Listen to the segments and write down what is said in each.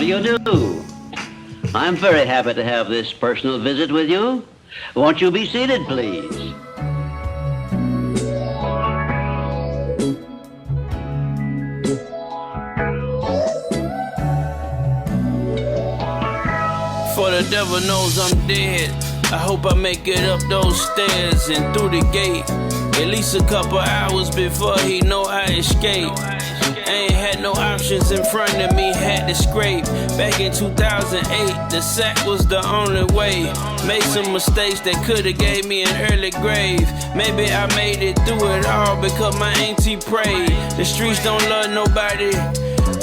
do you do? I'm very happy to have this personal visit with you. Won't you be seated, please? For the devil knows I'm dead. I hope I make it up those stairs and through the gate. At least a couple hours before he know I escape. I ain't had no options in front of me, had to scrape. Back in 2008, the sack was the only way. Made some mistakes that could've gave me an early grave. Maybe I made it through it all because my auntie prayed. The streets don't love nobody,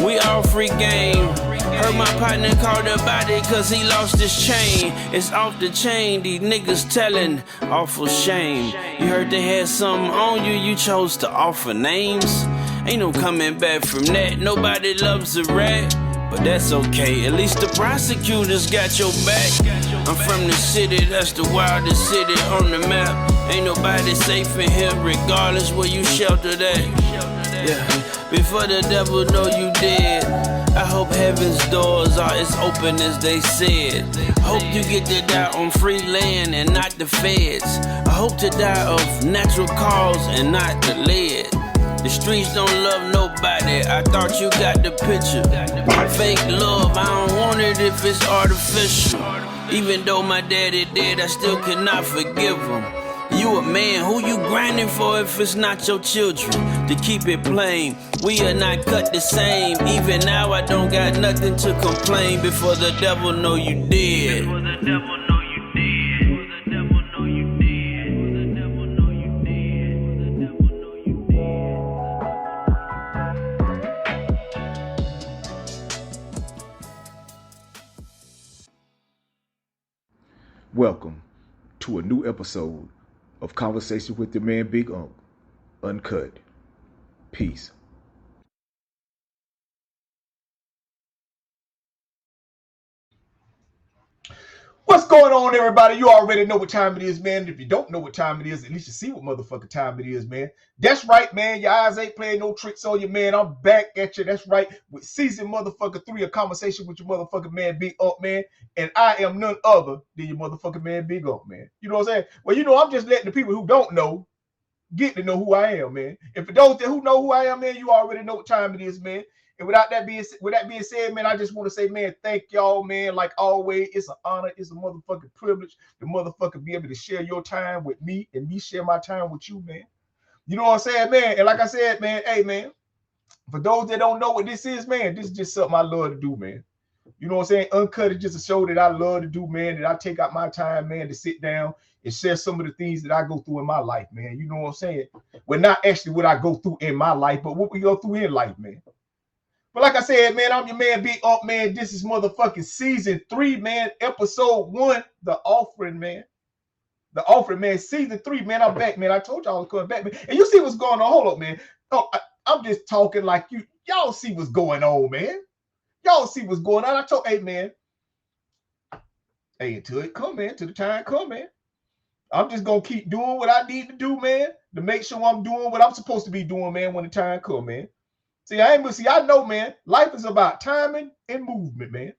we all free game. Heard my partner called the body cause he lost his chain. It's off the chain, these niggas telling, awful shame. You heard they had something on you, you chose to offer names. Ain't no coming back from that, nobody loves a rat. But that's okay, at least the prosecutors got your back. I'm from the city, that's the wildest city on the map. Ain't nobody safe in here regardless where you sheltered at. Yeah, before the devil know you dead, I hope heaven's doors are as open as they said. Hope you get to die on free land and not the feds. I hope to die of natural cause and not the lead. The streets don't love nobody, I thought you got the picture. Fake love, I don't want it if it's artificial. Even though my daddy dead, I still cannot forgive him. You a man, who you grinding for if it's not your children? To keep it plain, we are not cut the same. Even now I don't got nothing to complain. Before the devil know you dead. Before the devil know you dead. Before the devil know you dead. Before the devil know you dead. Before the devil know you dead. Welcome to a new episode of Conversation with your man Big Unc, Uncut. Peace. What's going on, everybody? You already know what time it is, man. If you don't know what time it is, at least you see what motherfucking time it is, man. That's right, man. Your eyes ain't playing no tricks on you, man. I'm back at you. That's right. With season motherfucker 3 of Conversation with your motherfucking man Big Unc, man. And I am none other than your motherfucking man Big Unc, man. You know what I'm saying? Well, you know, I'm just letting the people who don't know get to know who I am, man. And for those who know who I am, man, you already know what time it is, man. And with that being said, man, I just want to say, man, thank y'all, man. Like always, it's an honor, it's a motherfucking privilege to motherfucker be able to share your time with me and me share my time with you, man. You know what I'm saying, man? And like I said, man, hey, man, for those that don't know what this is, man, this is just something I love to do, man. You know what I'm saying? Uncut is just a show that I love to do, man, that I take out my time, man, to sit down and share some of the things that I go through in my life, man. You know what I'm saying? Well, not actually what I go through in my life, but what we go through in life, man. But like I said, man, I'm your man, Big Unc, man. This is motherfucking season 3, man, episode 1, The Offering, man. The Offering, man, season 3, man. I'm back, man. I told y'all I was coming back, man. And you see what's going on. Hold up, man. Oh, I'm just talking like y'all see what's going on, man. Y'all see what's going on. I told, hey, man. Hey, until it come, man. Till the time come, man. I'm just going to keep doing what I need to do, man, to make sure I'm doing what I'm supposed to be doing, man, when the time come, man. I know, man, life is about timing and movement, man.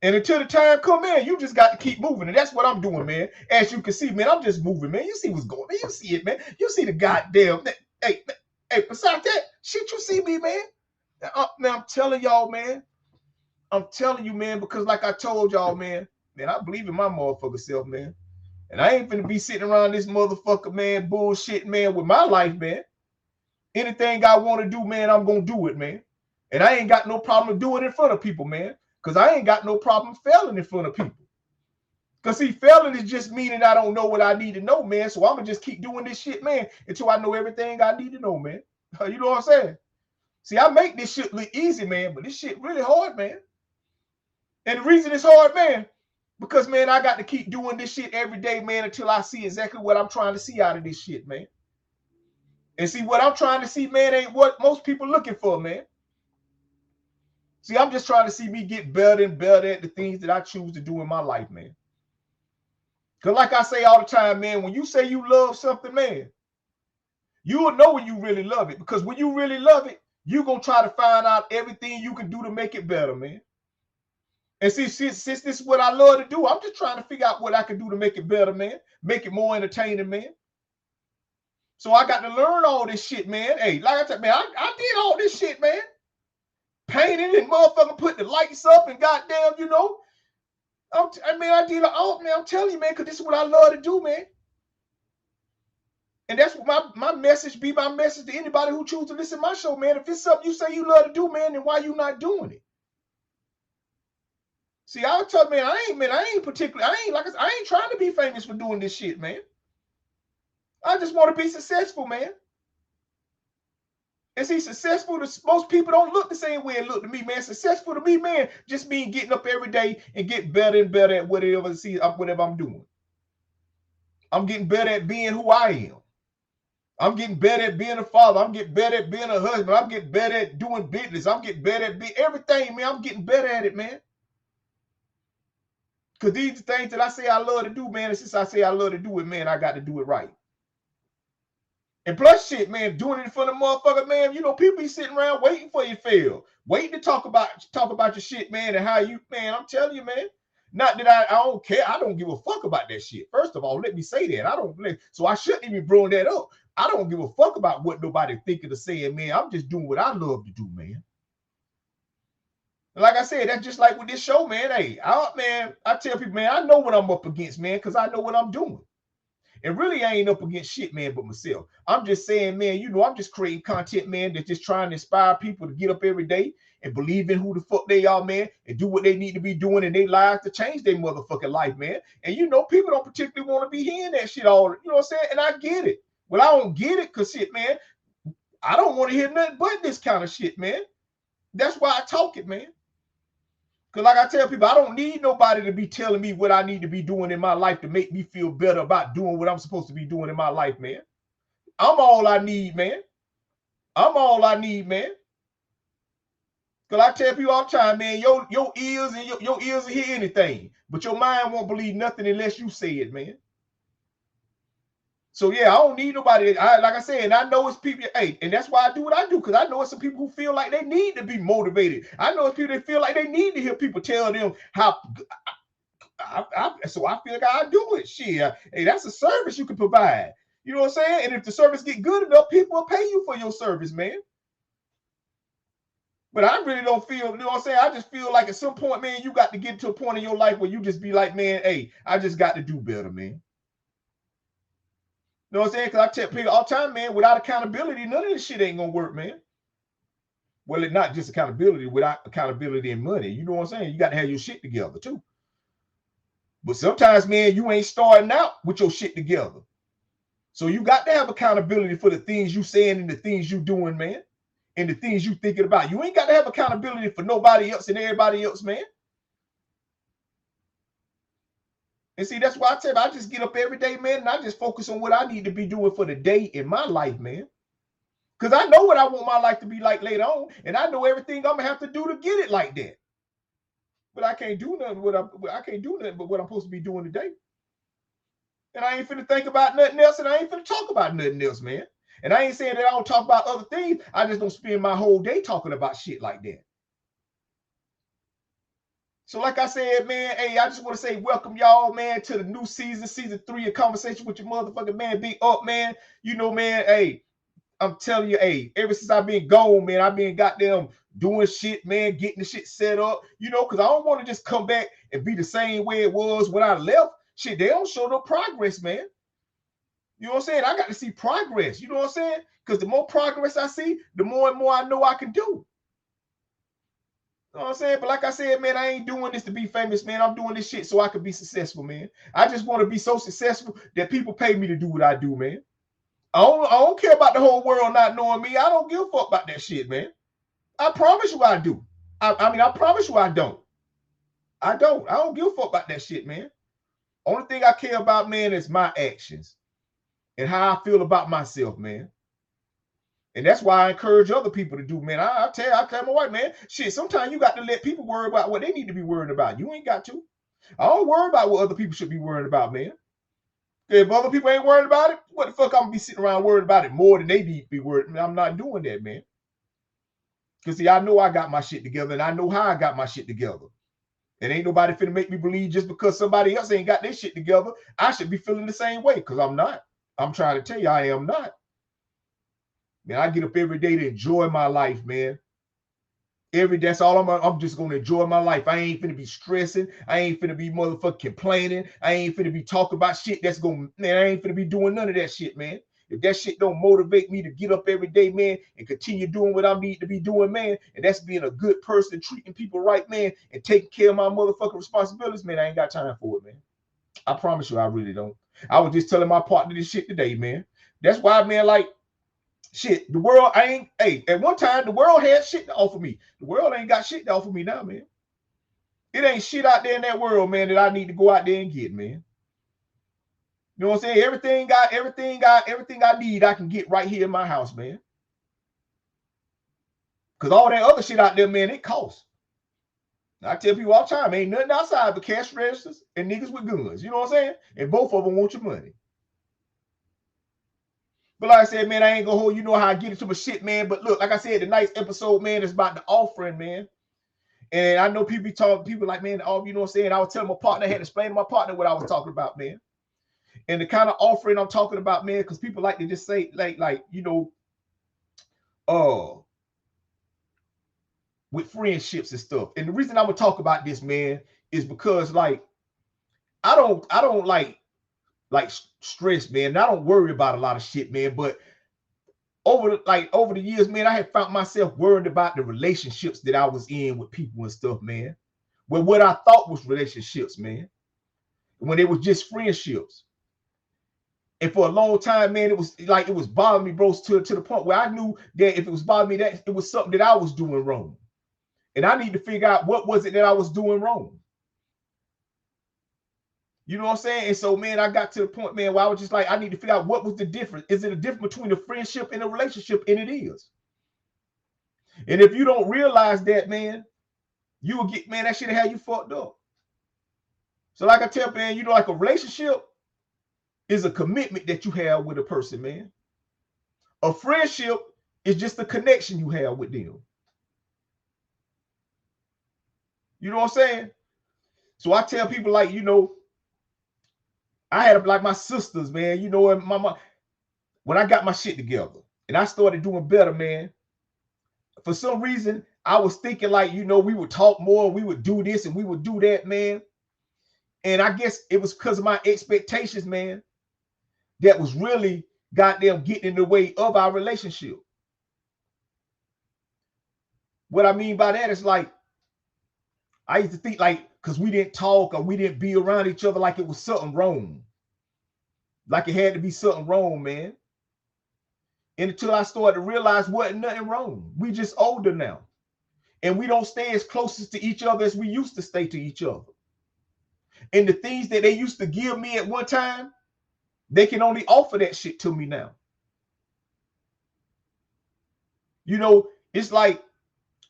And until the time come, man, you just got to keep moving. And that's what I'm doing, man. As you can see, man, I'm just moving, man. You see what's going on. You see it, man. You see the goddamn, hey, besides that, shit, you see me, man. Now, I'm telling y'all, man. I'm telling you, man, because like I told y'all, man, I believe in my motherfucker self, man. And I ain't finna be sitting around this motherfucker, man, bullshit, man, with my life, man. Anything I want to do, man, I'm going to do it, man. And I ain't got no problem doing it in front of people, man. Because I ain't got no problem failing in front of people. Because, see, failing is just meaning I don't know what I need to know, man. So I'm going to just keep doing this shit, man, until I know everything I need to know, man. You know what I'm saying? See, I make this shit look easy, man, but this shit really hard, man. And the reason it's hard, man, because, man, I got to keep doing this shit every day, man, until I see exactly what I'm trying to see out of this shit, man. And see, what I'm trying to see, man, ain't what most people looking for, man. See, I'm just trying to see me get better and better at the things that I choose to do in my life, man. Because like I say all the time, man, when you say you love something, man, you will know when you really love it. Because when you really love it, you're going to try to find out everything you can do to make it better, man. And see, since this is what I love to do, I'm just trying to figure out what I can do to make it better, man. Make it more entertaining, man. So I got to learn all this shit, man. Hey, like I said, man, I did all this shit, man. Painting and motherfucking put the lights up and goddamn, you know. I did all, man. I'm telling you, man, because this is what I love to do, man. And that's what my message be, my message to anybody who chooses to listen to my show, man. If it's something you say you love to do, man, then why you not doing it? See, I'll tell man, I ain't trying to be famous for doing this shit, man. I just want to be successful, man. And see, successful to most people don't look the same way it look to me, man. Successful to me, man, just mean getting up every day and get better and better at whatever I'm doing. I'm getting better at being who I am. I'm getting better at being a father. I'm getting better at being a husband. I'm getting better at doing business. I'm getting better at being everything, man. I'm getting better at it, man. Because these are things that I say I love to do, man. And since I say I love to do it, man, I got to do it right. And plus shit, man, doing it for the motherfucker, man, you know, people be sitting around waiting for you to fail. Waiting to talk about your shit, man, and how you, man, I'm telling you, man. Not that I don't care. I don't give a fuck about that shit. First of all, let me say that. So I shouldn't even bring that up. I don't give a fuck about what nobody thinking or saying, man. I'm just doing what I love to do, man. Like I said, that's just like with this show, man. Hey, I tell people, man, I know what I'm up against, man, because I know what I'm doing. And really, I ain't up against shit, man, but myself. I'm just saying, man, you know, I'm just creating content, man, that's just trying to inspire people to get up every day and believe in who the fuck they are, man, and do what they need to be doing in their lives to change their motherfucking life, man. And, you know, people don't particularly want to be hearing that shit all, you know what I'm saying? And I get it. Well, I don't get it because, shit, man, I don't want to hear nothing but this kind of shit, man. That's why I talk it, man. Because like I tell people, I don't need nobody to be telling me what I need to be doing in my life to make me feel better about doing what I'm supposed to be doing in my life, man. I'm all I need, man. I'm all I need, man. Because I tell people all the time, man, your ears and your ears will hear anything, but your mind won't believe nothing unless you say it, man. So yeah, I don't need nobody. Like I said, and I know it's people, hey, and that's why I do what I do, because I know it's some people who feel like they need to be motivated. I know it's people that feel like they need to hear people tell them how. So I feel like I do it. Shit, hey, that's a service you can provide. You know what I'm saying? And if the service get good enough, people will pay you for your service, man. But I really don't feel, you know what I'm saying? I just feel like at some point, man, you got to get to a point in your life where you just be like, man, hey, I just got to do better, man. You know what I'm saying? Because I tell people all the time, man, without accountability, none of this shit ain't going to work, man. Well, it's not just accountability, without accountability and money. You know what I'm saying? You got to have your shit together, too. But sometimes, man, you ain't starting out with your shit together. So you got to have accountability for the things you saying and the things you doing, man. And the things you thinking about. You ain't got to have accountability for nobody else and everybody else, man. And see, that's why I tell you, I just get up every day, man, and I just focus on what I need to be doing for the day in my life, man. Because I know what I want my life to be like later on, and I know everything I'm gonna have to do to get it like that. But I can't do nothing but what I'm supposed to be doing today. And I ain't finna think about nothing else, and I ain't finna talk about nothing else, man. And I ain't saying that I don't talk about other things. I just don't spend my whole day talking about shit like that. So like I said, man, hey, I just want to say welcome y'all, man, to the new season 3 of Conversation with your motherfucking man, Big Unc, man. You know, man, hey, I'm telling you, hey, ever since I've been gone, man, I've been goddamn doing shit, man, getting the shit set up, you know, because I don't want to just come back and be the same way it was when I left. Shit, they don't show no progress, man. You know what I'm saying? I got to see progress. You know what I'm saying? Because the more progress I see, the more and more I know I can do. You know what I'm saying? But like I said, man, I ain't doing this to be famous, man. I'm doing this shit so I can be successful, man. I just want to be so successful that people pay me to do what I do, man. I don't care about the whole world not knowing me. I don't give a fuck about that shit, man. I promise you I do. I promise you I don't. I don't give a fuck about that shit, man. Only thing I care about, man, is my actions and how I feel about myself, man. And that's why I encourage other people to do, man. I tell my wife, man, shit, sometimes you got to let people worry about what they need to be worried about. You ain't got to. I don't worry about what other people should be worried about, man. If other people ain't worried about it, what the fuck I'm gonna be sitting around worried about it more than they need to be worried? I mean, I'm not doing that, man. Because see, I know I got my shit together and I know how I got my shit together. And ain't nobody finna make me believe just because somebody else ain't got their shit together, I should be feeling the same way, because I'm not. I'm trying to tell you, I am not. Man, I get up every day to enjoy my life, man. That's all I'm just gonna enjoy my life. I ain't finna be stressing. I ain't finna be motherfucking complaining. I ain't finna be talking about shit that's gonna, man, I ain't finna be doing none of that shit, man. If that shit don't motivate me to get up every day, man, and continue doing what I need to be doing, man, and that's being a good person, treating people right, man, and taking care of my motherfucking responsibilities, man, I ain't got time for it, man. I promise you, I really don't. I was just telling my partner this shit today, man. That's why, man, like, shit, the world, at one time, the world had shit to offer me. The world ain't got shit to offer me now, man. It ain't shit out there in that world, man, that I need to go out there and get, man. You know what I'm saying? Everything I need, I can get right here in my house, man. Because all that other shit out there, man, it costs. I tell people all the time, ain't nothing outside but cash registers and niggas with guns. You know what I'm saying? And both of them want your money. But like I said, man, I ain't gonna hold you know how I get into my shit, man. But look, like I said, tonight's episode, man, is about the offering, man. And I know people like, man, oh, you know what I'm saying? I was telling my partner, I had to explain to my partner what I was talking about, man. And the kind of offering I'm talking about, man, because people like to just say, like, you know, with friendships and stuff. And the reason I'm gonna talk about this, man, is because like I don't like stress, man. And I don't worry about a lot of shit, man. But over the years, man, I have found myself worried about the relationships that I was in with people and stuff, man. Well, what I thought was relationships, man, when it was just friendships. And for a long time, man, it was bothering me, bro, to the point where I knew that if it was bothering me, that it was something that I was doing wrong. And I need to figure out what was it that I was doing wrong. You know what I'm saying? And so, man, I got to the point, man, where I was just like, I need to figure out what was the difference. Is it a difference between a friendship and a relationship? And it is. And if you don't realize that, man, you will get, man, that shit have you fucked up. So like I tell, man, you know, like a relationship is a commitment that you have with a person, man. A friendship is just a connection you have with them. You know what I'm saying? So I tell people, like, you know, I had like my sisters, man, you know, and when I got my shit together and I started doing better, man, for some reason, I was thinking like, you know, we would talk more, we would do this and we would do that, man. And I guess it was because of my expectations, man, that was really goddamn getting in the way of our relationship. What I mean by that is like, I used to think like, because we didn't talk or we didn't be around each other, like it was something wrong. Like it had to be something wrong, man. And until I started to realize wasn't nothing wrong. We just older now. And we don't stay as close to each other as we used to stay to each other. And the things that they used to give me at one time, they can only offer that shit to me now. You know, it's like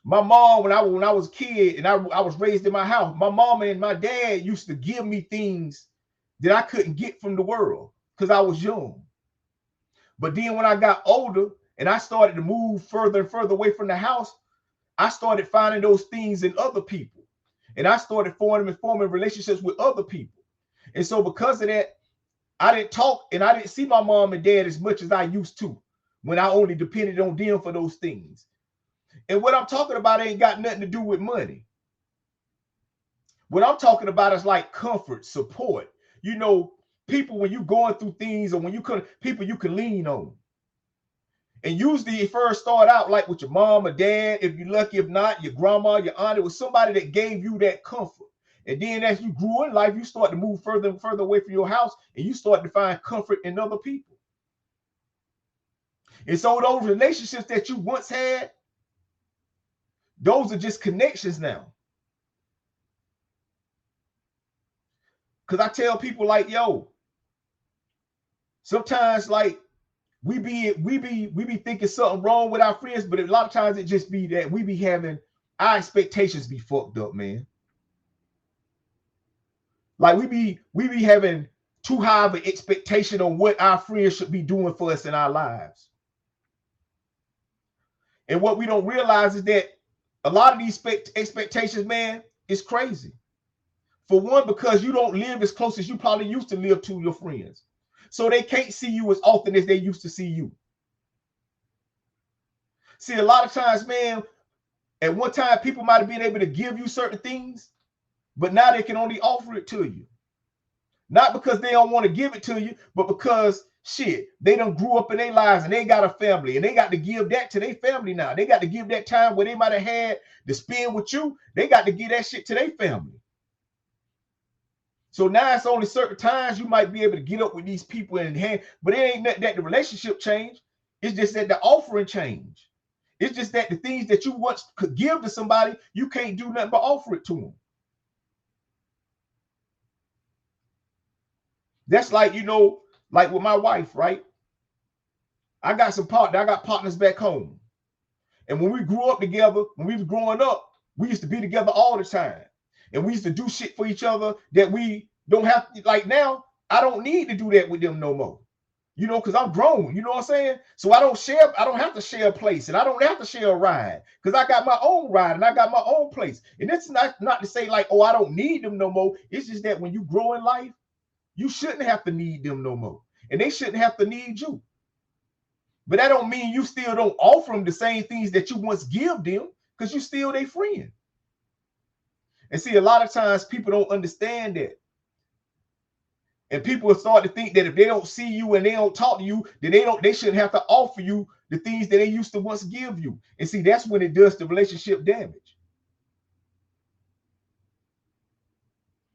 my mom, when I was a kid and I was raised in my house, my mom and my dad used to give me things that I couldn't get from the world because I was young. But then when I got older and I started to move further and further away from the house, I started finding those things in other people. And I started forming relationships with other people. And so because of that, I didn't talk and I didn't see my mom and dad as much as I used to when I only depended on them for those things. And what I'm talking about ain't got nothing to do with money. What I'm talking about is like comfort, support. You know, people when you're going through things or when people you can lean on. And usually it first start out like with your mom or dad, if you're lucky, if not, your grandma, your aunt, it was somebody that gave you that comfort. And then as you grew in life, you start to move further and further away from your house and you start to find comfort in other people. And so those relationships that you once had, those are just connections now. Because I tell people like, yo, sometimes like we be thinking something wrong with our friends, but a lot of times it just be that we be having our expectations be fucked up, man. Like we be having too high of an expectation on what our friends should be doing for us in our lives. And what we don't realize is that a lot of these expectations, man, is crazy. For one, because you don't live as close as you probably used to live to your friends. So they can't see you as often as they used to see you. See, a lot of times, man, at one time, people might have been able to give you certain things, but now they can only offer it to you. Not because they don't want to give it to you, but because, shit, they done grew up in their lives and they got a family and they got to give that to their family now. They got to give that time where they might have had to spend with you. They got to give that shit to their family. So now it's only certain times you might be able to get up with these people in hand, but it ain't that the relationship changed. It's just that the offering changed. It's just that the things that you once could give to somebody, you can't do nothing but offer it to them. That's like, you know, like with my wife, right? I got partners back home. And when we grew up together, when we was growing up, we used to be together all the time. And we used to do shit for each other that we don't have to, like now, I don't need to do that with them no more. You know, because I'm grown, you know what I'm saying? So I don't have to share a place and I don't have to share a ride because I got my own ride and I got my own place. And it's not to say like, oh, I don't need them no more. It's just that when you grow in life, you shouldn't have to need them no more. And they shouldn't have to need you. But that don't mean you still don't offer them the same things that you once give them because you still their friend. And see, a lot of times people don't understand that. And people start to think that if they don't see you and they don't talk to you, then they shouldn't have to offer you the things that they used to once give you. And see, that's when it does the relationship damage.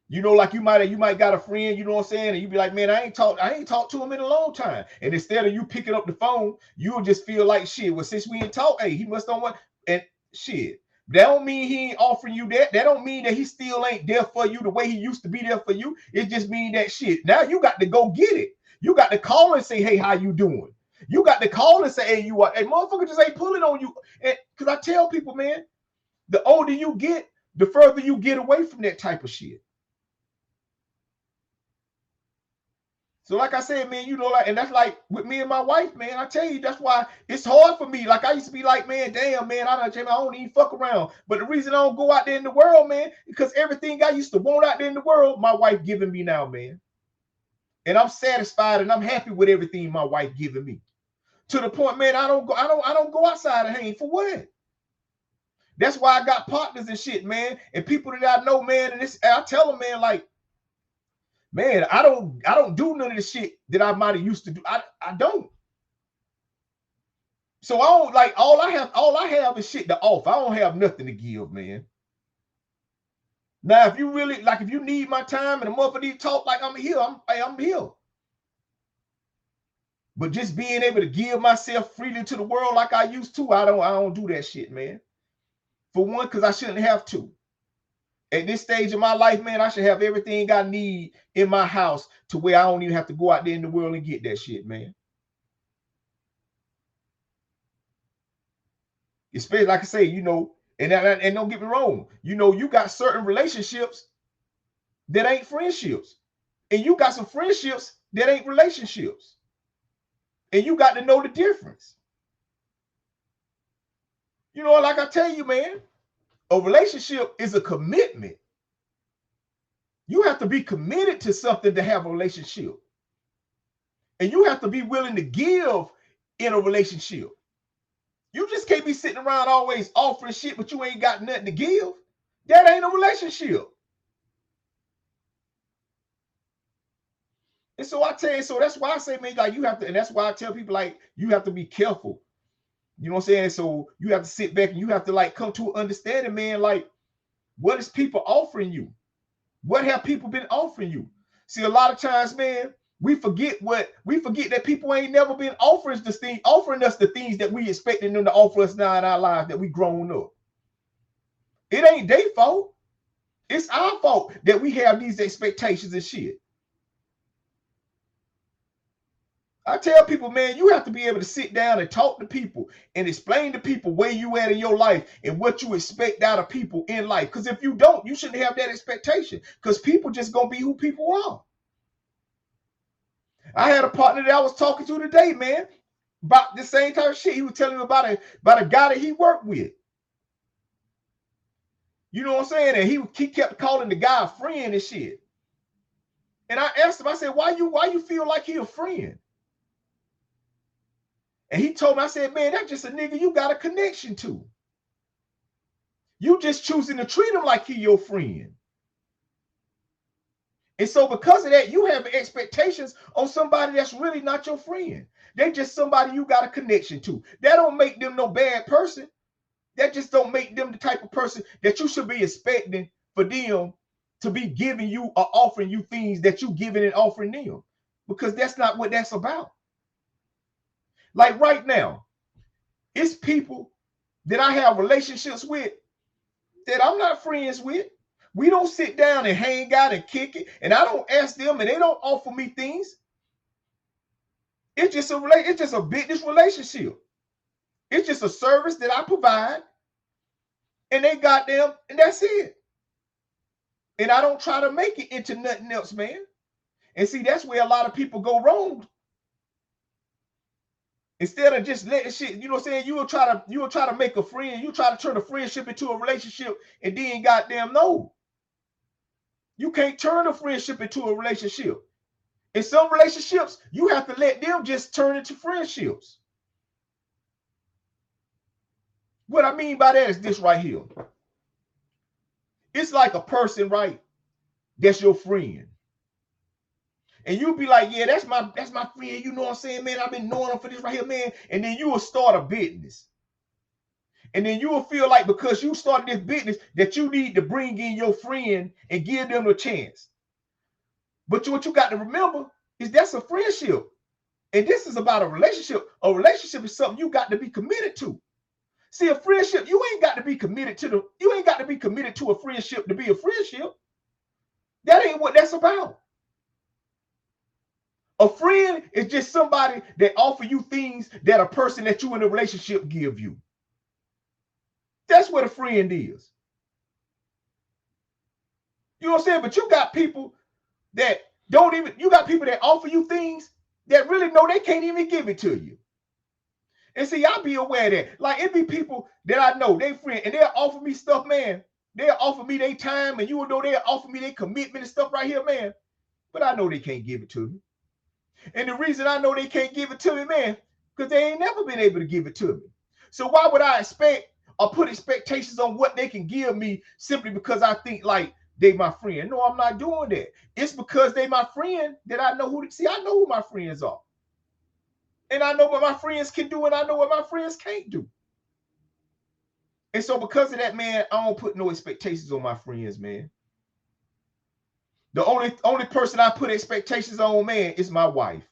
You know, like you might got a friend, you know what I'm saying, and you be like, man, I ain't talked to him in a long time. And instead of you picking up the phone, you'll just feel like shit. Well, since we ain't talked, hey, he must don't want and shit. That don't mean he ain't offering you that. That don't mean that he still ain't there for you the way he used to be there for you. It just mean that shit. Now you got to go get it. You got to call and say, hey, how you doing? You got to call and say, hey, motherfucker just ain't pulling on you. And because I tell people, man, the older you get, the further you get away from that type of shit. So like I said, man, you know, like, and that's like with me and my wife, man, I tell you, that's why it's hard for me. Like I used to be like, man, damn, man, I don't even fuck around. But the reason I don't go out there in the world, man, because everything I used to want out there in the world, my wife giving me now, man. And I'm satisfied and I'm happy with everything my wife giving me. To the point, man, I don't go outside and hang for what? That's why I got partners and shit, man, and people that I know, man, and I tell them, man, like, man, I don't do none of the shit that I might have used to do. I don't. So I don't like all I have is shit to offer. I don't have nothing to give, man. Now, if you really like, if you need my time and a motherfucker need to talk like I'm here, I'm here. But just being able to give myself freely to the world like I used to, I don't do that shit, man. For one, because I shouldn't have to. At this stage of my life, man, I should have everything I need in my house to where I don't even have to go out there in the world and get that shit, man. Especially, like I say, you know, and don't get me wrong, you know, you got certain relationships that ain't friendships. And you got some friendships that ain't relationships. And you got to know the difference. You know, like I tell you, man, a relationship is a commitment. You have to be committed to something to have a relationship. And you have to be willing to give in a relationship. You just can't be sitting around always offering shit, but you ain't got nothing to give. That ain't a relationship. And so I tell you, so that's why I say, man, like you have to, and that's why I tell people, like, you have to be careful. You know what I'm saying? So you have to sit back and you have to like come to an understanding, man, like what is people offering you? What have people been offering you? See, a lot of times, man, we forget that people ain't never been offering us the things that we expecting them to offer us now in our lives that we grown up. It ain't their fault. It's our fault that we have these expectations and shit. I tell people, man, you have to be able to sit down and talk to people and explain to people where you at in your life and what you expect out of people in life. Because if you don't, you shouldn't have that expectation because people just going to be who people are. I had a partner that I was talking to today, man, about the same type of shit. He was telling me about a guy that he worked with. You know what I'm saying? And he kept calling the guy a friend and shit. And I asked him, I said, why you feel like he a friend? And he told me, I said, man, that's just a nigga you got a connection to. You just choosing to treat him like he your friend. And so because of that, you have expectations on somebody that's really not your friend. They just somebody you got a connection to. That don't make them no bad person. That just don't make them the type of person that you should be expecting for them to be giving you or offering you things that you giving and offering them. Because that's not what that's about. Like right now, it's people that I have relationships with that I'm not friends with. We don't sit down and hang out and kick it. And I don't ask them and they don't offer me things. It's just a business relationship. It's just a service that I provide. And they got them, and that's it. And I don't try to make it into nothing else, man. And see, that's where a lot of people go wrong. Instead of just letting shit, you know what I'm saying? You will try to make a friend, you try to turn a friendship into a relationship, and then goddamn no. You can't turn a friendship into a relationship. In some relationships, you have to let them just turn into friendships. What I mean by that is this right here. It's like a person, right? That's your friend. And you'll be like, yeah, that's my friend. You know what I'm saying, man? I've been knowing him for this right here, man. And then you will start a business. And then you will feel like because you started this business that you need to bring in your friend and give them a chance. But what you got to remember is that's a friendship. And this is about a relationship. A relationship is something you got to be committed to. See, a friendship, you ain't got to be committed to a friendship to be a friendship. That ain't what that's about. A friend is just somebody that offer you things that a person that you in a relationship give you. That's what a friend is. You know what I'm saying? But you got people that offer you things that really know they can't even give it to you. And see, I'll be aware of that. Like, it be people that I know, they friend, and they'll offer me stuff, man. They'll offer me their time, and you will know they'll offer me their commitment and stuff right here, man. But I know they can't give it to me. And the reason I know they can't give it to me, man, because they ain't never been able to give it to me. So why would I expect or put expectations on what they can give me simply because I think like they my friend? No, I'm not doing that. It's because they my friend that I know I know who my friends are. And I know what my friends can do and I know what my friends can't do. And so because of that, man, I don't put no expectations on my friends, man. The only person I put expectations on, man, is my wife.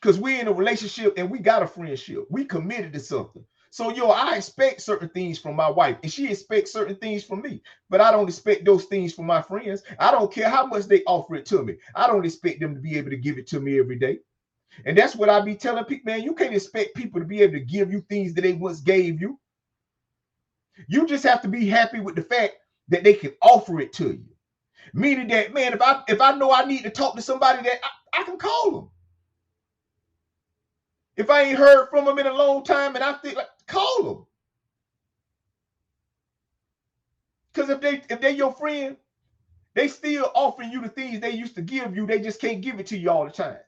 Because we're in a relationship and we got a friendship. We committed to something. So, I expect certain things from my wife and she expects certain things from me. But I don't expect those things from my friends. I don't care how much they offer it to me. I don't expect them to be able to give it to me every day. And that's what I be telling people, man. You can't expect people to be able to give you things that they once gave you. You just have to be happy with the fact that they can offer it to you. Meaning that, man, if I know I need to talk to somebody, that I can call them. If I ain't heard from them in a long time and I think, like, call them. Because if they're your friend, they still offering you the things they used to give you. They just can't give it to you all the time.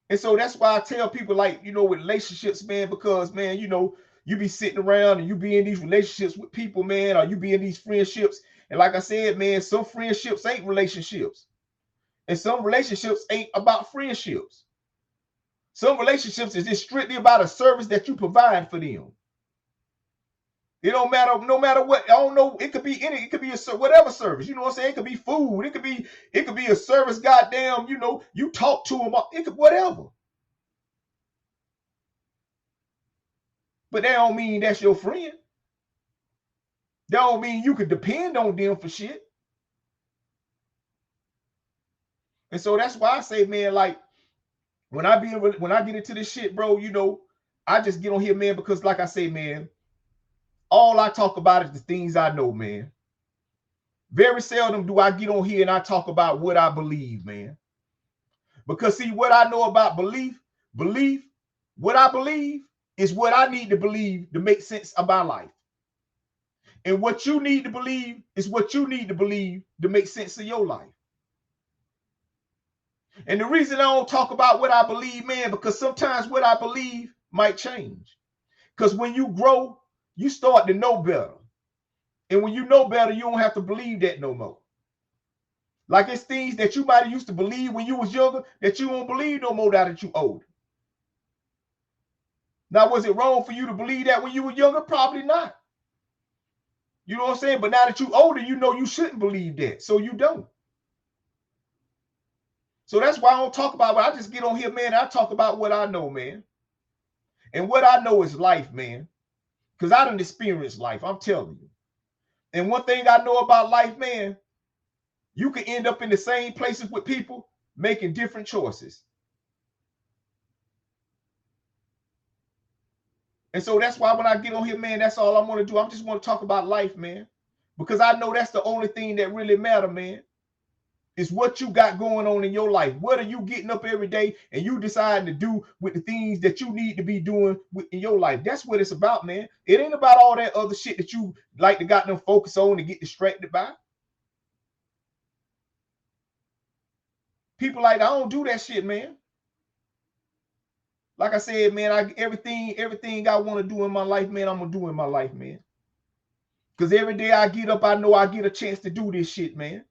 And so that's why I tell people, like, with relationships, man, because, man, you be sitting around and you be in these relationships with people, man, or you be in these friendships. And like I said, man, some friendships ain't relationships. And some relationships ain't about friendships. Some relationships is just strictly about a service that you provide for them. It don't matter, no matter what. I don't know. It could be it could be whatever service. You know what I'm saying? It could be food. It could be a service. Goddamn, you talk to them. It could whatever. But that don't mean that's your friend. That don't mean you could depend on them for shit. And so that's why I say, man, like when I get into this shit, bro, I just get on here, man, because like I say, man, all I talk about is the things I know, man. Very seldom do I get on here and I talk about what I believe, man. Because see, what I know about belief, what I believe is what I need to believe to make sense of my life. And what you need to believe is what you need to believe to make sense of your life. And the reason I don't talk about what I believe, man, because sometimes what I believe might change. Because when you grow, you start to know better. And when you know better, you don't have to believe that no more. Like it's things that you might have used to believe when you was younger that you don't believe no more now that you older. Now, was it wrong for you to believe that when you were younger? Probably not. You know what I'm saying? But now that you older, you know you shouldn't believe that. So you don't. So that's why I don't talk about it. I just get on here, man. I talk about what I know, man. And what I know is life, man. Because I done experienced life. I'm telling you. And one thing I know about life, man, you can end up in the same places with people making different choices. And so that's why when I get on here, man, that's all I'm going to do. I just want to talk about life, man. Because I know that's the only thing that really matters, man. Is what you got going on in your life. What are you getting up every day and you deciding to do with the things that you need to be doing in your life? That's what it's about, man. It ain't about all that other shit that you like to got them focus on and get distracted by. People like, I don't do that shit, man. Like I said, man, everything I want to do in my life, man, I'm going to do in my life, man. Because every day I get up, I know I get a chance to do this shit, man.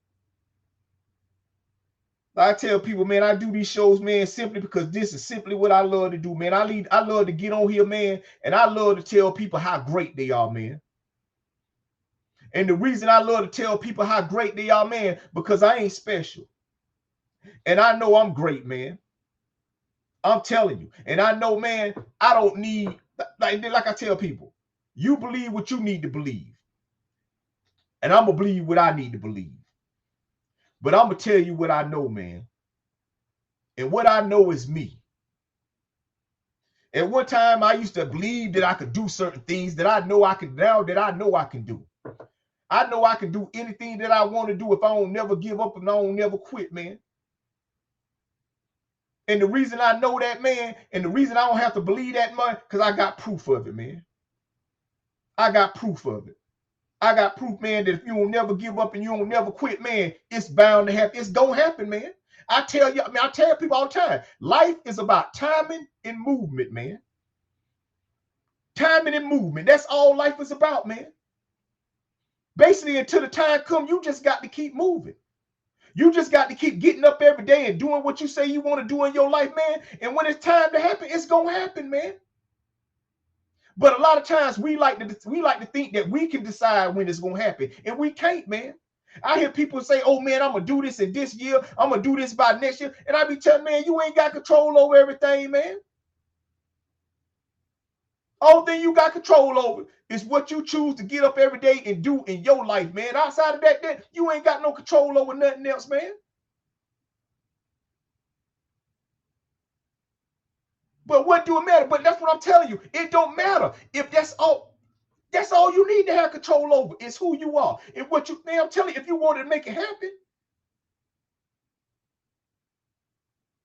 I tell people, man, I do these shows, man, simply because this is simply what I love to do, man. I love to get on here, man, and I love to tell people how great they are, man. And the reason I love to tell people how great they are, man, because I ain't special. And I know I'm great, man. I'm telling you. And I know, man, I don't need, like I tell people, you believe what you need to believe. And I'm going to believe what I need to believe. But I'm going to tell you what I know, man. And what I know is me. At one time, I used to believe that I could do certain things that I know I can now that I know I can do. I know I can do anything that I want to do if I don't never give up and I don't never quit, man. And the reason I know that, man, and the reason I don't have to believe that much, because I got proof of it, man. I got proof of it. I got proof, man, that if you don't never give up and you don't never quit, man, it's bound to happen. It's gonna happen, man. I tell people all the time, life is about timing and movement, man. Timing and movement. That's all life is about, man. Basically, until the time comes, you just got to keep moving. You just got to keep getting up every day and doing what you say you want to do in your life, man. And when it's time to happen, it's gonna happen, man. But a lot of times we like to think that we can decide when it's gonna happen, and we can't, man. I hear people say, "Oh man, I'm gonna do this in this year. I'm gonna do this by next year," and I be telling, man, you ain't got control over everything, man. Only thing you got control over is what you choose to get up every day and do in your life, man. Outside of that, you ain't got no control over nothing else, man. But what do it matter? But that's what I'm telling you. It don't matter if that's all you need to have control over is who you are. And what you, man, I'm telling you, if you wanted to make it happen.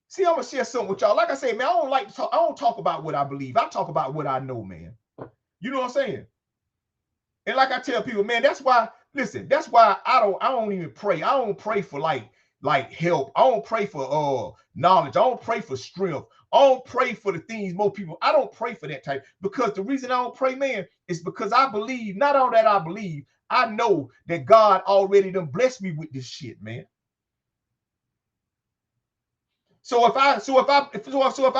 See, I'm gonna share something with y'all. Like I said, man, I don't like to talk. I don't talk about what I believe. I talk about what I know, man. You know what I'm saying? And like I tell people, man, that's why. Listen, that's why I don't even pray. I don't pray for like help. I don't pray for knowledge. I don't pray for strength. I don't pray for the things most people. I don't pray for that type, because the reason I don't pray, man, is because I believe. Not all that I believe. I know that God already done blessed me with this shit, man. So if I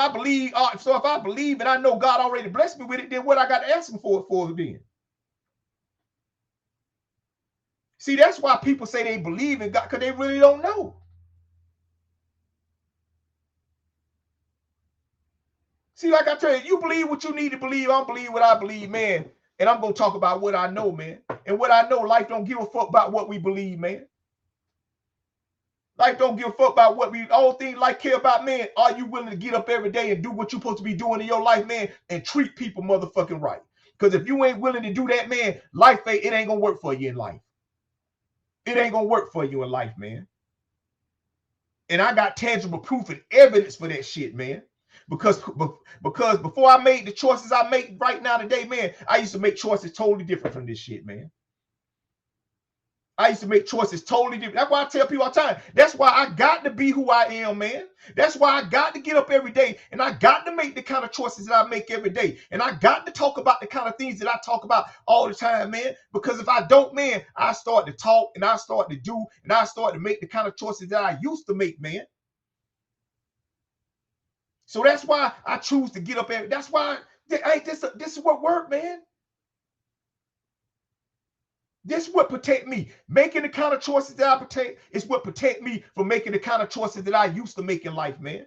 believe and I know God already blessed me with it, then what I got to ask him for then? See, that's why people say they believe in God, because they really don't know. See, like I tell you, you believe what you need to believe. I believe what I believe, man. And I'm going to talk about what I know, man. And what I know, life don't give a fuck about what we believe, man. Life don't give a fuck about what we, all things life care about, man. Are you willing to get up every day and do what you're supposed to be doing in your life, man, and treat people motherfucking right? Because if you ain't willing to do that, man, life, it ain't going to work for you in life. It ain't going to work for you in life, man. And I got tangible proof and evidence for that shit, man. Because before I made the choices I make right now today, man, I used to make choices totally different from this shit, man. I used to make choices totally different. That's why I tell people all the time. That's why I got to be who I am, man. That's why I got to get up every day, and I got to make the kind of choices that I make every day. And I got to talk about the kind of things that I talk about all the time, man. Because if I don't, man, I start to talk, and I start to do, and I start to make the kind of choices that I used to make, man. So that's why I choose to get up every. That's why this is what worked, man. This is what protect me. Making the kind of choices that I protect is what protect me from making the kind of choices that I used to make in life, man.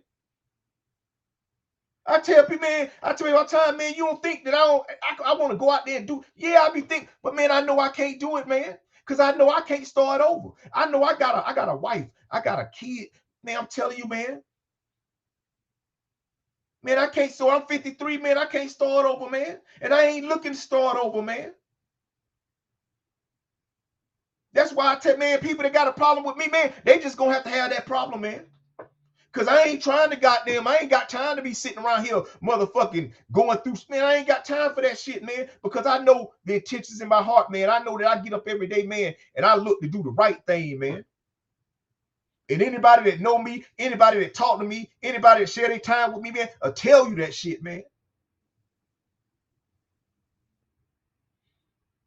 I tell people, man, I tell you all the time, man, you don't think that I want to go out there and do, yeah, I be thinking, but man, I know I can't do it, man. Because I know I can't start over. I know I got a wife, I got a kid. Man, I'm telling you, man. Man, I can't, so I'm 53, man, I can't start over, man. And I ain't looking to start over, man. That's why I tell, man, people that got a problem with me, man, they just gonna have to have that problem, man. Because I ain't trying to I ain't got time to be sitting around here motherfucking going through, man, I ain't got time for that shit, man. Because I know the intentions in my heart, man. I know that I get up every day, man, and I look to do the right thing, man. And anybody that know me, anybody that talk to me, anybody that share their time with me, man, will tell you that shit, man.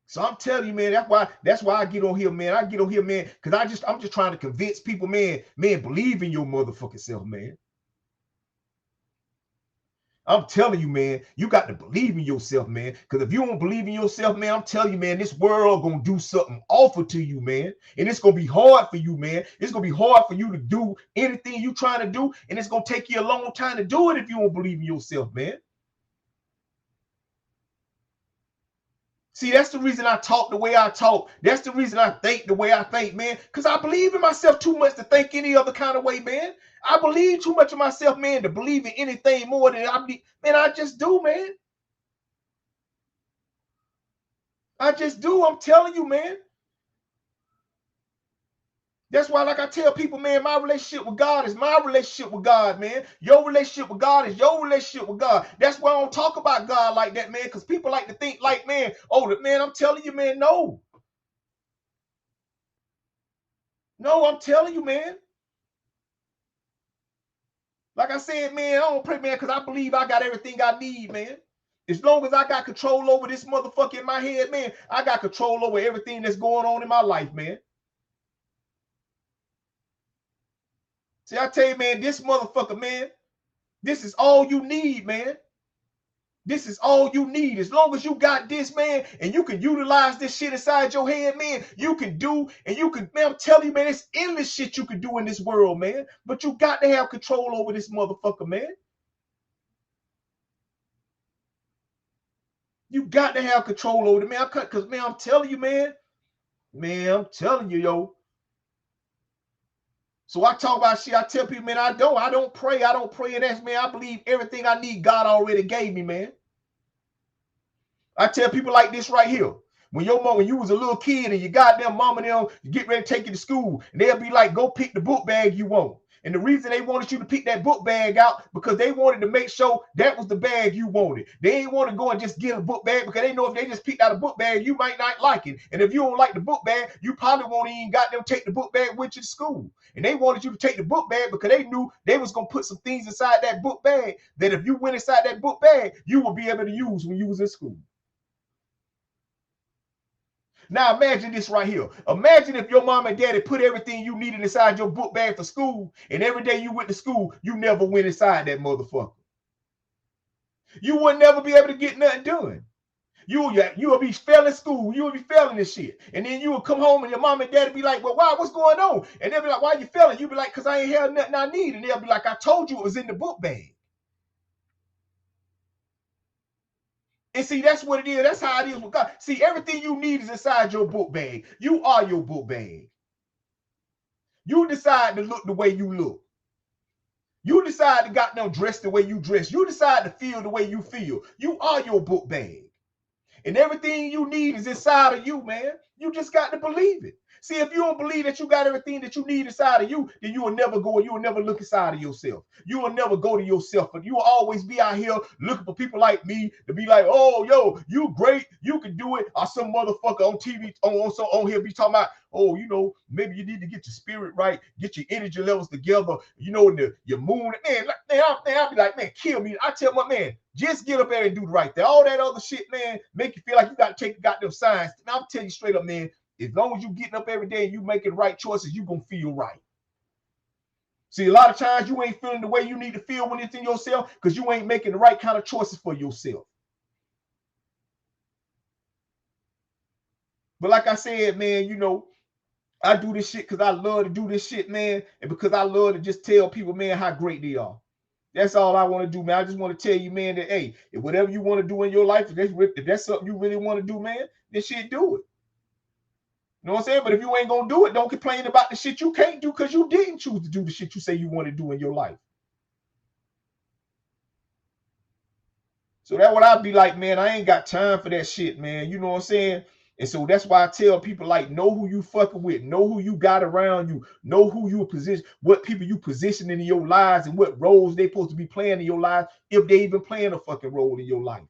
So I'm telling you, man, that's why I get on here, man. I get on here, man, because I'm just trying to convince people, man, believe in your motherfucking self, man. I'm telling you, man, you got to believe in yourself, man. Because if you don't believe in yourself, man, I'm telling you, man, this world gonna do something awful to you, man. And it's gonna be hard for you, man. It's gonna be hard for you to do anything you trying to do, and it's gonna take you a long time to do it if you don't believe in yourself, man. See, that's the reason I talk the way I talk. That's the reason I think the way I think, man. Because I believe in myself too much to think any other kind of way, man. I believe too much in myself, man, to believe in anything more than I believe. Man, I just do, man. I just do. I'm telling you, man. That's why, like I tell people, man, my relationship with God is my relationship with God, man. Your relationship with God is your relationship with God. That's why I don't talk about God like that, man, because people like to think like, man, oh, man, I'm telling you, man, no. No, I'm telling you, man. Like I said, man, I don't pray, man, because I believe I got everything I need, man. As long as I got control over this motherfucker in my head, man, I got control over everything that's going on in my life, man. See, I tell you, man, this motherfucker, man, this is all you need, man. This is all you need. As long as you got this, man, and you can utilize this shit inside your head, man, you can do, and you can, man, I'm telling you, man, it's endless shit you can do in this world, man. But you got to have control over this motherfucker, man. You got to have control over it, man. Because, man, I'm telling you, man, I'm telling you, yo. So I talk about shit. I tell people, man, I don't pray. I don't pray and ask, man. I believe everything I need, God already gave me, man. I tell people like this right here. When you was a little kid and your goddamn mama and them get ready to take you to school, and they'll be like, go pick the book bag you want. And the reason they wanted you to pick that book bag out, because they wanted to make sure that was the bag you wanted. They didn't want to go and just get a book bag, because they know if they just picked out a book bag, you might not like it. And if you don't like the book bag, you probably won't even got them take the book bag with you to school. And they wanted you to take the book bag because they knew they was going to put some things inside that book bag that if you went inside that book bag, you would be able to use when you was in school. Now imagine this right here. Imagine if your mom and daddy put everything you needed inside your book bag for school, and every day you went to school, you never went inside that motherfucker. You would never be able to get nothing done. You would be failing school. You would be failing this shit. And then you would come home and your mom and daddy be like, well, why? What's going on? And they'll be like, why you failing? You'd be like, because I ain't had nothing I need. And they'll be like, I told you it was in the book bag. And see, that's what it is. That's how it is with God. See, everything you need is inside your book bag. You are your book bag. You decide to look the way you look. You decide to goddamn dress the way you dress. You decide to feel the way you feel. You are your book bag. And everything you need is inside of you, man. You just got to believe it. See, if you don't believe that you got everything that you need inside of you, then you will never go, you will never look inside of yourself. You will never go to yourself, but you will always be out here looking for people like me to be like, oh, yo, you great, you can do it. Or some motherfucker on TV, on here be talking about, oh, you know, maybe you need to get your spirit right, get your energy levels together, you know, your moon. Man, I'll be like, man, kill me. I tell my man, just get up there and do the right thing. All that other shit, man, make you feel like you got to take goddamn signs. And I'm telling you straight up, man, as long as you getting up every day and you making right choices, you gonna feel right. See, a lot of times you ain't feeling the way you need to feel when it's in yourself because you ain't making the right kind of choices for yourself. But like I said, man, you know, I do this shit because I love to do this shit, man, and because I love to just tell people, man, how great they are. That's all I want to do, man. I just want to tell you, man, that, hey, if whatever you want to do in your life, if that's something you really want to do, man, then shit, do it. You know what I'm saying? But if you ain't going to do it, don't complain about the shit you can't do because you didn't choose to do the shit you say you want to do in your life. So that's what I'd be like, man, I ain't got time for that shit, man. You know what I'm saying? And so that's why I tell people, like, know who you fucking with, know who you got around you, know who you position, what people you positioning in your lives and what roles they supposed to be playing in your life, if they even playing a fucking role in your life.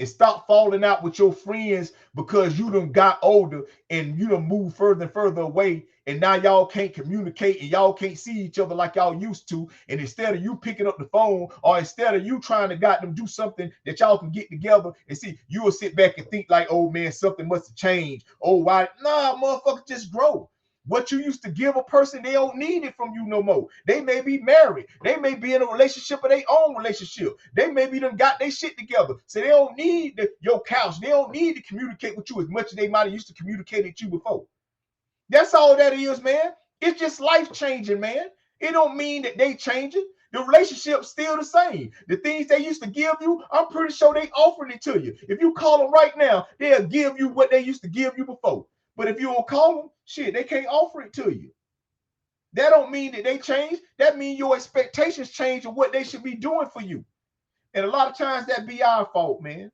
And stop falling out with your friends because you done got older and you done moved further and further away. And now y'all can't communicate and y'all can't see each other like y'all used to. And instead of you picking up the phone or instead of you trying to got them do something that y'all can get together and see, you will sit back and think like, oh man, something must have changed. Oh, why? Nah, motherfucker, just grow. What you used to give a person, they don't need it from you no more. They may be married. They may be in a relationship of their own relationship. They maybe done got their shit together. So they don't need your couch. They don't need to communicate with you as much as they might have used to communicate with you before. That's all that is, man. It's just life changing, man. It don't mean that they changing. The relationship's still the same. The things they used to give you, I'm pretty sure they offering it to you. If you call them right now, they'll give you what they used to give you before. But if you don't call them, shit, they can't offer it to you. That don't mean that they change. That means your expectations change of what they should be doing for you. And a lot of times that be our fault, man.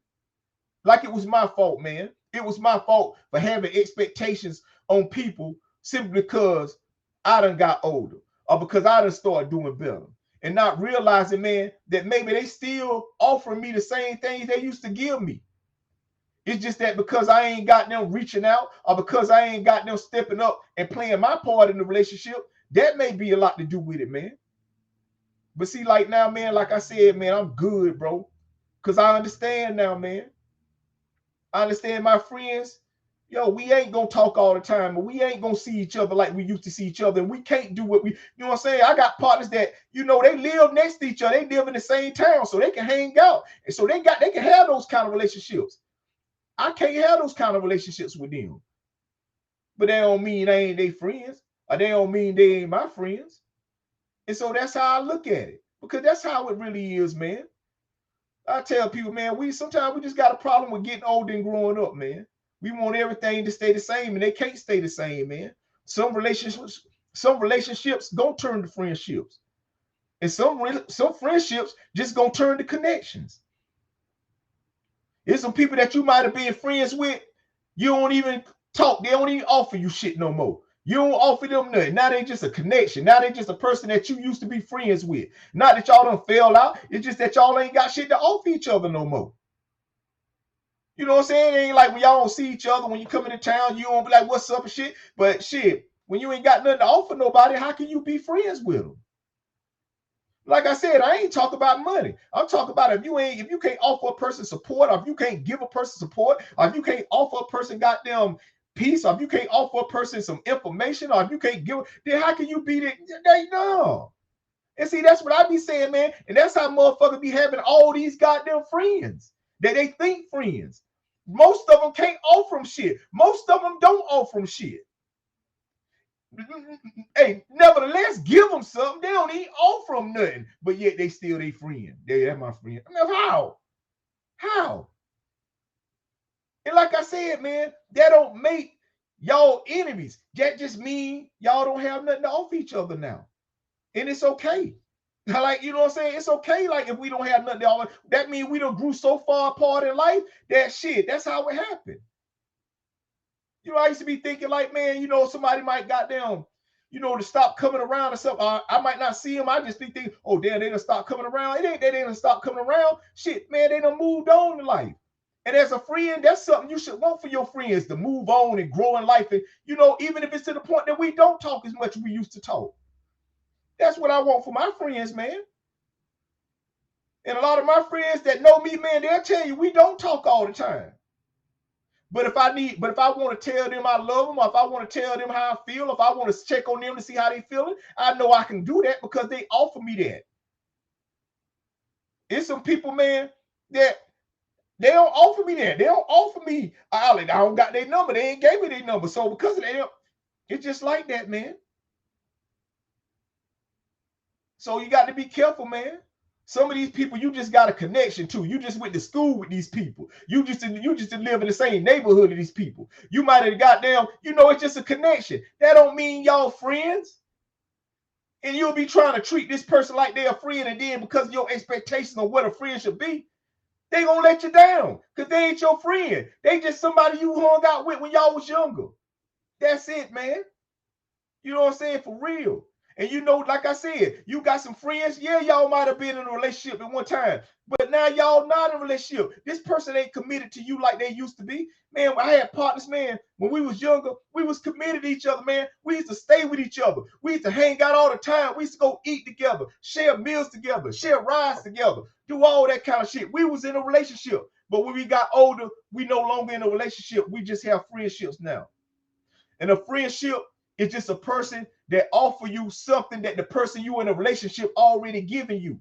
Like it was my fault, man. It was my fault for having expectations on people simply because I done got older or because I done started doing better. And not realizing, man, that maybe they still offering me the same things they used to give me. It's just that because I ain't got them reaching out or because I ain't got them stepping up and playing my part in the relationship, that may be a lot to do with it, man. But see, like now, man, like I said, man, I'm good, bro. Because I understand now, man. I understand my friends. Yo, we ain't going to talk all the time, and we ain't going to see each other like we used to see each other, and we can't do what we, you know what I'm saying? I got partners that, you know, they live next to each other. They live in the same town, so they can hang out. And so they can have those kind of relationships. I can't have those kind of relationships with them. But that don't mean they ain't they friends, or they don't mean they ain't my friends. And so that's how I look at it, because that's how it really is, man. I tell people, man, sometimes we just got a problem with getting older and growing up, man. We want everything to stay the same, and they can't stay the same, man. Some relationships gonna turn to friendships, and some friendships just gonna turn to connections. There's some people that you might have been friends with, you don't even talk. They don't even offer you shit no more. You don't offer them nothing. Now they just a connection. Now they just a person that you used to be friends with. Not that y'all done fell out. It's just that y'all ain't got shit to offer each other no more. You know what I'm saying? It ain't like when y'all don't see each other, when you come into town, you don't be like, what's up and shit. But shit, when you ain't got nothing to offer nobody, how can you be friends with them? Like I said, I ain't talking about money. I'm talking about if you can't offer a person support, or if you can't give a person support, or if you can't offer a person goddamn peace, or if you can't offer a person some information, or if you can't give, then how can you be there? No. And see, that's what I be saying, man. And that's how motherfuckers be having all these goddamn friends that they think friends. Most of them can't offer them shit. Most of them don't offer them shit. Hey, nevertheless, give them something. They don't even offer them nothing, but yet they still their friend. That's my friend. I mean, how? And like I said, man, that don't make y'all enemies. That just means y'all don't have nothing to offer each other now, and it's okay. Like, you know what I'm saying? It's okay. Like, if we don't have nothing to offer, that means we done grew so far apart in life that shit. That's how it happened. You know, I used to be thinking like, man, you know, somebody might goddamn, you know, to stop coming around or something. I might not see them. I just be thinking, oh, damn, they done stop coming around. It ain't that they done stop coming around. Shit, man, they done moved on in life. And as a friend, that's something you should want for your friends, to move on and grow in life. And, you know, even if it's to the point that we don't talk as much as we used to talk. That's what I want for my friends, man. And a lot of my friends that know me, man, they'll tell you we don't talk all the time. But if I want to tell them I love them, or if I want to tell them how I feel, if I want to check on them to see how they feeling, I know I can do that because they offer me that. It's some people, man, that they don't offer me that. They don't offer me, I don't got their number. They ain't gave me their number. So because of that, it's just like that, man. So you got to be careful, man. Some of these people you just got a connection to. You just went to school with these people. You just live in the same neighborhood of these people. You might have goddamn, you know, it's just a connection. That don't mean y'all friends. And you'll be trying to treat this person like they're a friend, and then because of your expectations of what a friend should be, they gonna let you down because they ain't your friend. They just somebody you hung out with when y'all was younger. That's it, man. You know what I'm saying? For real. And you know, like I said, you got some friends. Yeah, y'all might have been in a relationship at one time, but now y'all not in a relationship. This person ain't committed to you like they used to be. Man, I had partners, man, when we was younger, we was committed to each other, man. We used to stay with each other. We used to hang out all the time. We used to go eat together, share meals together, share rides together, do all that kind of shit. We was in a relationship. But when we got older, we no longer in a relationship. We just have friendships now. And a friendship is just a person that offer you something that the person you in a relationship already giving you.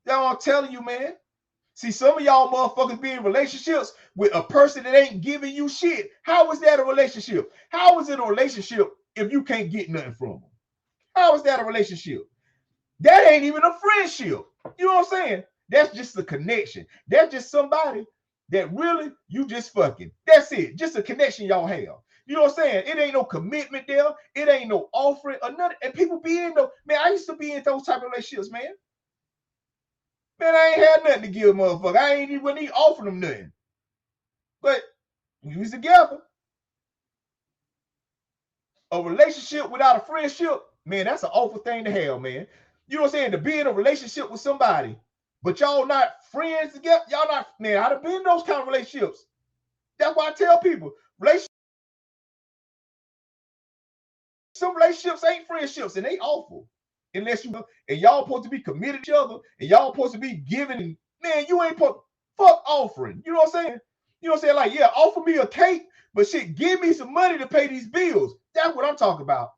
That's what I'm telling you, man. See, some of y'all motherfuckers be in relationships with a person that ain't giving you shit. How is that a relationship? How is it a relationship if you can't get nothing from them? How is that a relationship? That ain't even a friendship. You know what I'm saying? That's just a connection. That's just somebody that really you just fucking. That's it. Just a connection y'all have. You know what I'm saying? It ain't no commitment there. It ain't no offering or nothing. And people be in those, man, I used to be in those type of relationships, man. Man, I ain't had nothing to give motherfucker. I ain't even offering them nothing. But we was together. A relationship without a friendship, man, that's an awful thing to have, man. You know what I'm saying? To be in a relationship with somebody, but y'all not friends together. Y'all not, man, I'd have been in those kind of relationships. That's why I tell people, some relationships ain't friendships, and they awful. Unless you, and y'all supposed to be committed to each other, and y'all supposed to be giving, man, you ain't supposed, fuck offering. You know what I'm saying? You know what I'm saying? Like, yeah, offer me a cake, but shit, give me some money to pay these bills. That's what I'm talking about.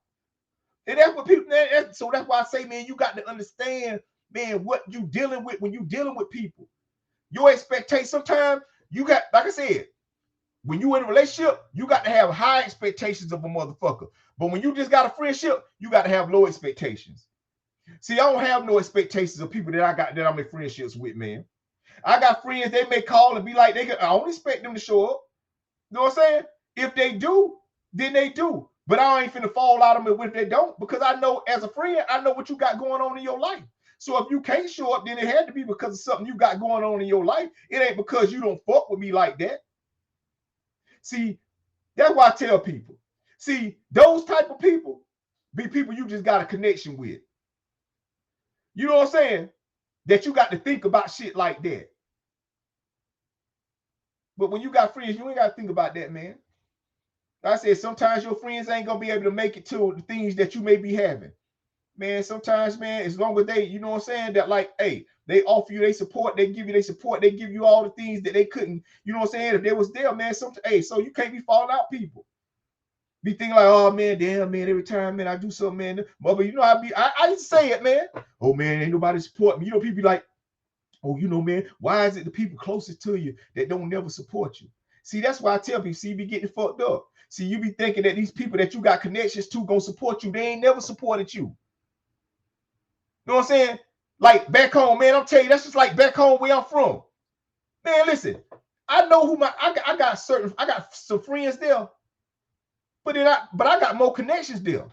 And that's what people, man, so that's why I say, man, you got to understand, man, what you dealing with when you dealing with people. Your expectations, sometimes you got, like I said, when you in a relationship, you got to have high expectations of a motherfucker. But when you just got a friendship, you got to have low expectations. See, I don't have no expectations of people that I'm in friendships with, man. I got friends, they may call and be like, I don't expect them to show up. You know what I'm saying? If they do, then they do. But I ain't finna fall out of them if they don't, because I know as a friend, I know what you got going on in your life. So if you can't show up, then it had to be because of something you got going on in your life. It ain't because you don't fuck with me like that. See, that's why I tell people. See, those type of people be people you just got a connection with. You know what I'm saying? That you got to think about shit like that. But when you got friends, you ain't got to think about that, man. Like I said, sometimes your friends ain't going to be able to make it to the things that you may be having. Man, sometimes, man, as long as they, you know what I'm saying, that like, hey, they offer you their support, they give you their support, they give you all the things that they couldn't, you know what I'm saying, if they was there, man, hey, so you can't be falling out people. Be thinking like, oh, man, damn, man, every time, man, I do something, man, mother, you know, I used to say it, man. Oh, man, ain't nobody support me. You know, people be like, oh, you know, man, why is it the people closest to you that don't never support you? See, that's why I tell people, see, you be getting fucked up. See, you be thinking that these people that you got connections to gonna support you. They ain't never supported you. You know what I'm saying? Like back home, man, I'm telling you, that's just like back home where I'm from. Man, listen, I know who I got some friends there, but I got more connections there.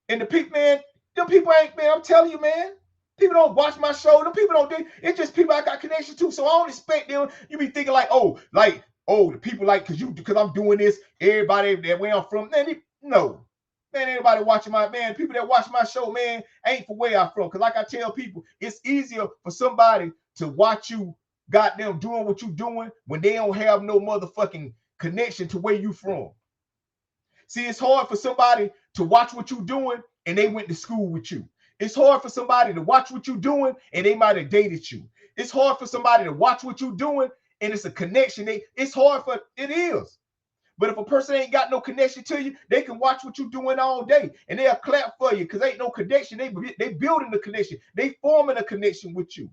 And the people, man, them people ain't, man, I'm telling you, man, people don't watch my show. Them people don't do, it's just people I got connections to. So I don't expect them. You be thinking like, oh, like oh, the people like because I'm doing this, everybody that where I'm from, man, no. Man, anybody watching my man, people that watch my show, man, ain't for where I'm from. Because like I tell people, it's easier for somebody to watch you goddamn doing what you doing when they don't have no motherfucking connection to where you from. See, it's hard for somebody to watch what you doing and they went to school with you. It's hard for somebody to watch what you doing and they might have dated you. It's hard for somebody to watch what you doing and it's a connection. It's hard for it is. But if a person ain't got no connection to you, they can watch what you doing all day and they'll clap for you because ain't no connection. They building the connection. They forming a connection with you.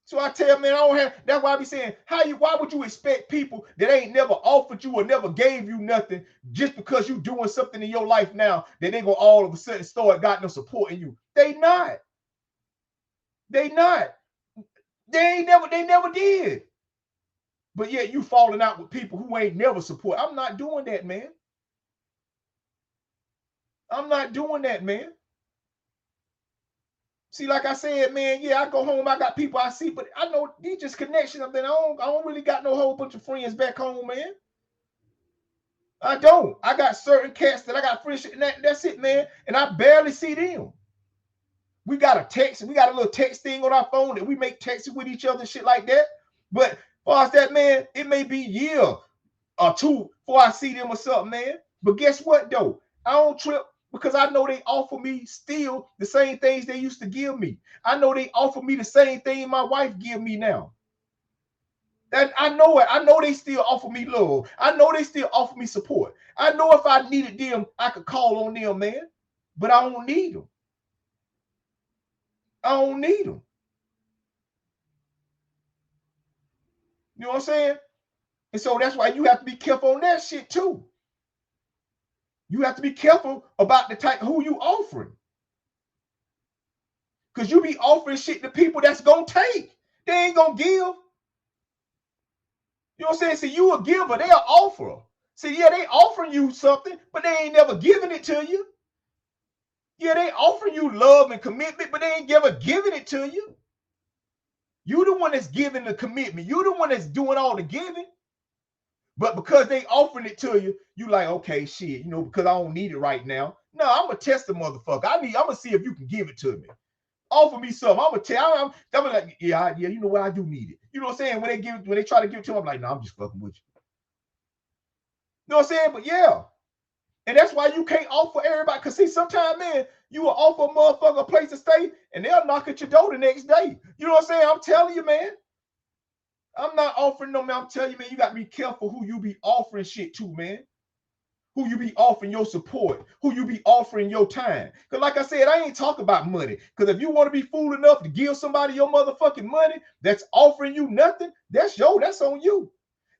So I tell man, I don't have. That's why I be saying, why would you expect people that ain't never offered you or never gave you nothing just because you doing something in your life now that they gonna all of a sudden start got no supporting you? They not. They not. They never did. But yet you falling out with people who ain't never support. I'm not doing that, man. I'm not doing that, man. See, like I said, man, yeah, I go home, I got people I see, but I know these just connections. I don't really got no whole bunch of friends back home, man. I don't. I got certain cats that I got friendship, and that's it, man. And I barely see them. We got a text, we got a little text thing on our phone that we make texts with each other and shit like that. But as far as that, man, it may be a year or two before I see them or something, man. But guess what, though? I don't trip because I know they offer me still the same things they used to give me. I know they offer me the same thing my wife give me now. That I know it. I know they still offer me love. I know they still offer me support. I know if I needed them, I could call on them, man. But I don't need them. I don't need them. You know what I'm saying? And so that's why you have to be careful on that shit too. You have to be careful about the type who you offering. Because you be offering shit to people that's gonna take. They ain't gonna give. You know what I'm saying? See, you a giver, they are offer. See, yeah, they offering you something, but they ain't never giving it to you. Yeah, they offering you love and commitment, but they ain't never giving it to you. You the one that's giving the commitment. You the one that's doing all the giving. But because they offering it to you, you like, okay, shit, because I don't need it right now. No, I'm gonna test the motherfucker. I'm gonna see if you can give it to me. Offer me something. I'm gonna tell. I'm like, yeah, you know what? I do need it. You know what I'm saying? When they try to give it to me, I'm like, no, I'm just fucking with you. You know what I'm saying? But yeah, and that's why you can't offer everybody. Cause see, sometimes, man, you will offer a motherfucker a place to stay, and they'll knock at your door the next day. You know what I'm saying? I'm telling you, man. I'm not offering no, man. I'm telling you, man, you got to be careful who you be offering shit to, man. Who you be offering your support, who you be offering your time. Because like I said, I ain't talking about money. Because if you want to be fool enough to give somebody your motherfucking money that's offering you nothing, that's on you.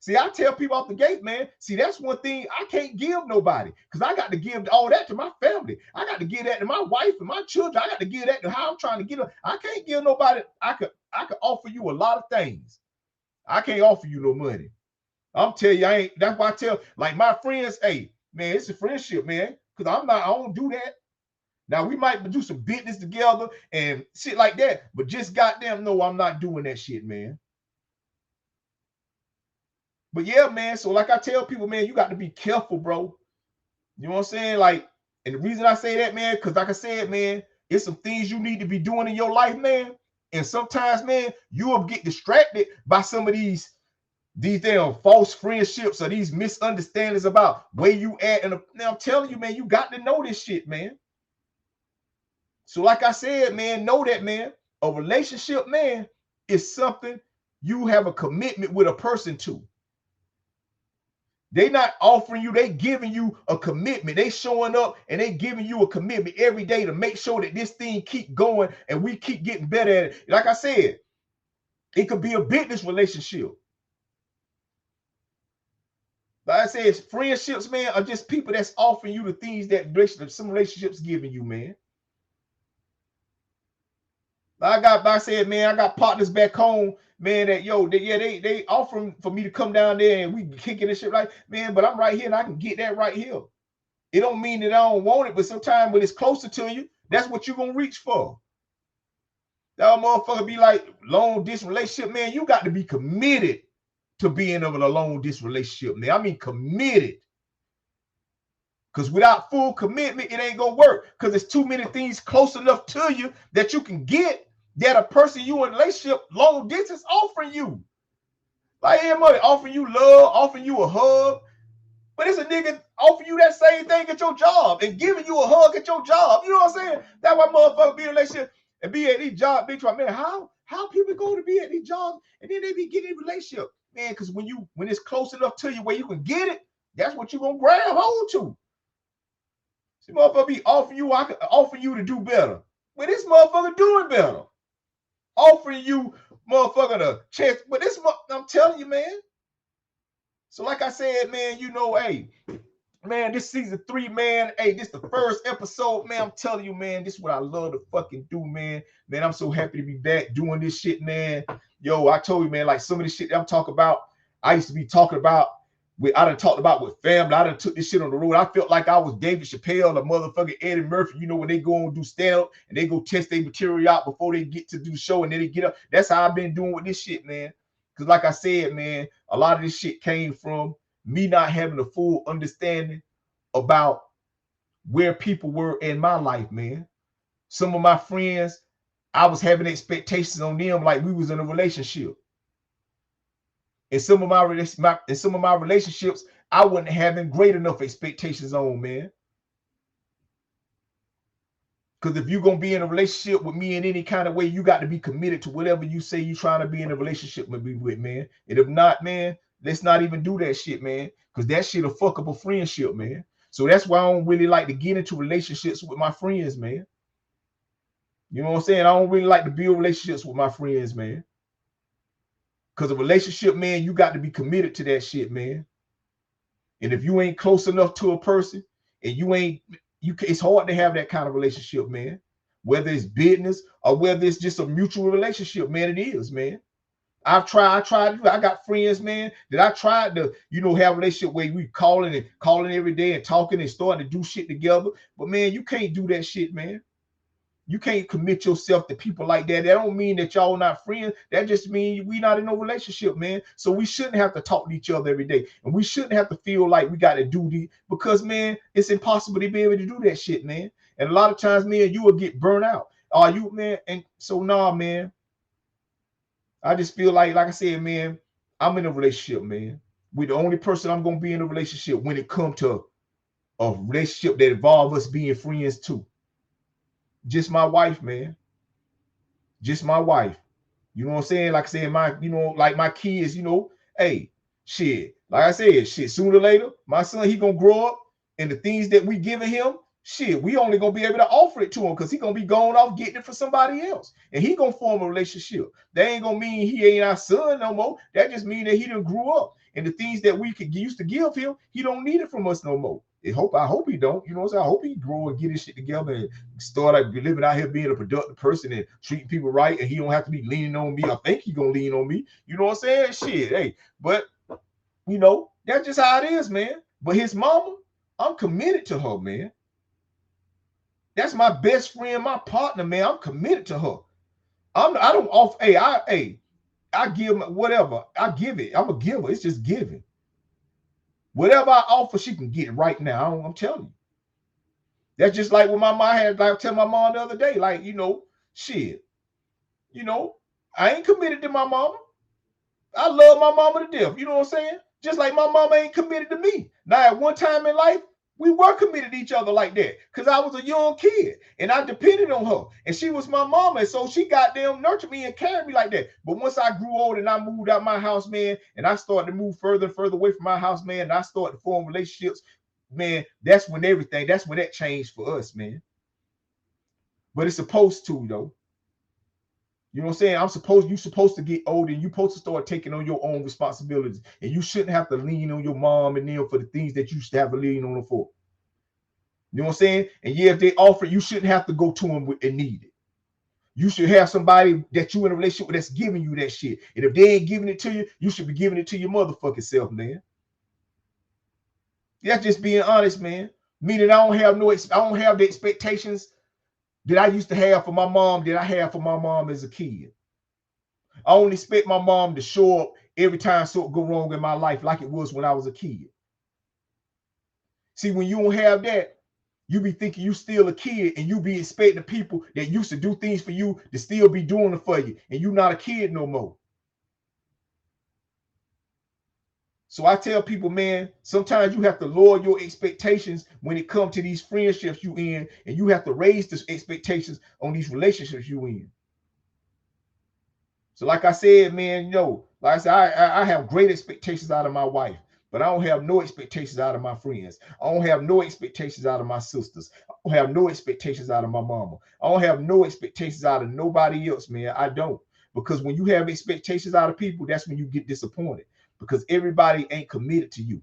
See, I tell people off the gate, man, see, that's one thing I can't give nobody. Because I got to give all that to my family. I got to give that to my wife and my children. I got to give that to how I'm trying to get them. I can't give nobody. I could offer you a lot of things. I can't offer you no money. I'm telling you, I ain't. That's why I tell like my friends, hey, man, it's a friendship, man. Because I don't do that. Now we might do some business together and shit like that, but just goddamn no, I'm not doing that shit, man. But yeah, man. So like I tell people, man, you got to be careful, bro. You know what I'm saying? Like, and the reason I say that, man, because like I said, man, it's some things you need to be doing in your life, man. And sometimes, man, you will get distracted by some of these damn false friendships or these misunderstandings about where you at. And now I'm telling you, man, you got to know this shit, man. So like I said, man, know that, man, a relationship, man, is something you have a commitment with a person to. They not offering you, they giving you a commitment. They showing up and they giving you a commitment every day to make sure that this thing keep going and we keep getting better at it. Like I said, it could be a business relationship. Like I said, friendships, man, are just people that's offering you the things that some relationships giving you, man. Like I said, man, I got partners back home, man, that they offering for me to come down there and we kicking this shit like, man, but I'm right here and I can get that right here. It don't mean that I don't want it, but sometimes when it's closer to you, that's what you're gonna reach for. That motherfucker be like long distance relationship, man. You got to be committed to being in a long distance relationship, man. I mean committed. Because without full commitment, it ain't gonna work. Because there's too many things close enough to you that you can get that a person you in a relationship long distance offering you. Like everybody offering you love, offering you a hug. But it's a nigga offering you that same thing at your job and giving you a hug at your job. You know what I'm saying? That's why motherfuckers be in a relationship and be at these jobs, big try, man. How people go to be at these jobs and then they be getting in a relationship, man? Because when it's close enough to you where you can get it, that's what you gonna grab hold to. See, motherfucker be offering you, I can offer you to do better. But this motherfucker doing better, offering you motherfucker a chance. But this, I'm telling you, man. So like I said, man, you know, hey, man, this season 3, man, hey, this the first episode, man. I'm telling you, man, this is what I love to fucking do, man. Man, I'm so happy to be back doing this shit, man. Yo, I told you, man, like some of the shit that I'm talking about, I used to be talking about I done talked about with family. I done took this shit on the road. I felt like I was David Chappelle, the motherfucking Eddie Murphy. You know, when they go and do stand-up and they go test their material out before they get to do show and then they get up. That's how I've been doing with this shit, man. Because like I said, man, a lot of this shit came from me not having a full understanding about where people were in my life, man. Some of my friends, I was having expectations on them like we was in a relationship. In some of my relationships, I wasn't having great enough expectations on, man. Because if you're going to be in a relationship with me in any kind of way, you got to be committed to whatever you say you're trying to be in a relationship with me with, man. And if not, man, let's not even do that shit, man. Because that shit will fuck up a friendship, man. So that's why I don't really like to get into relationships with my friends, man. You know what I'm saying? I don't really like to build relationships with my friends, man. Because a relationship, man, you got to be committed to that shit, man. And if you ain't close enough to a person and it's hard to have that kind of relationship, man. Whether it's business or whether it's just a mutual relationship, man, it is, man. I got friends, man, that I tried to, have a relationship where we calling every day and talking and starting to do shit together. But, man, you can't do that shit, man. You can't commit yourself to people like that. That don't mean that y'all not friends. That just means we not in no relationship, man. So we shouldn't have to talk to each other every day. And we shouldn't have to feel like we got to do these because, man, it's impossible to be able to do that shit, man. And a lot of times, man, you will get burnt out. Man? And so, nah, man. I just feel like I said, man, I'm in a relationship, man. We're the only person I'm going to be in a relationship when it comes to a relationship that involves us being friends too. Just my wife, man. Just my wife. You know what I'm saying? Like I said, like my kids, hey, shit. Like I said, shit, sooner or later, my son, he gonna grow up and the things that we giving him, shit, we only gonna be able to offer it to him because he gonna be going off getting it for somebody else. And he gonna form a relationship. That ain't gonna mean he ain't our son no more. That just mean that he done grew up. And the things that we used to give him, he don't need it from us no more. I hope he don't. You know what I'm saying? I hope he grow and get his shit together and start living out here being a productive person and treating people right. And he don't have to be leaning on me. I think he gonna lean on me. You know what I'm saying? Shit, hey, but that's just how it is, man. But his mama, I'm committed to her, man. That's my best friend, my partner, man. I'm committed to her. I don't offer. I give whatever. I give it. I'm a giver. It's just giving. Whatever I offer, she can get it right now. I'm telling you. That's just like when my mom had, like I tell my mom the other day, like, shit. I ain't committed to my mama. I love my mama to death. You know what I'm saying? Just like my mama ain't committed to me. Now, at one time in life, we were committed to each other like that because I was a young kid and I depended on her and she was my mama. And so she goddamn nurtured me and carried me like that. But once I grew old and I moved out my house, man, and I started to move further and further away from my house, man, and I started to form relationships, man, that's when that changed for us, man. But it's supposed to, though. You know what I'm saying? You're supposed to get older and you're supposed to start taking on your own responsibilities. And you shouldn't have to lean on your mom and them for the things that you should have to lean on them for. You know what I'm saying? And yeah, if they offer it, you shouldn't have to go to them and need it. You should have somebody that you in a relationship with that's giving you that shit. And if they ain't giving it to you, you should be giving it to your motherfucking self, man. That's just being honest, man. Meaning I don't have the expectations that I used to have for my mom that I had for my mom as a kid. I only expect my mom to show up every time something go wrong in my life like it was when I was a kid. See, when you don't have that, you be thinking you still a kid and you be expecting the people that used to do things for you to still be doing it for you, and you not a kid no more. So I tell people, man, sometimes you have to lower your expectations when it comes to these friendships you in, and you have to raise the expectations on these relationships you in. So like I said, man, like I said, I have great expectations out of my wife, but I don't have no expectations out of my friends. I don't have no expectations out of my sisters. I don't have no expectations out of my mama. I don't have no expectations out of nobody else, man. I don't. Because when you have expectations out of people, that's when you get disappointed. Because everybody ain't committed to you.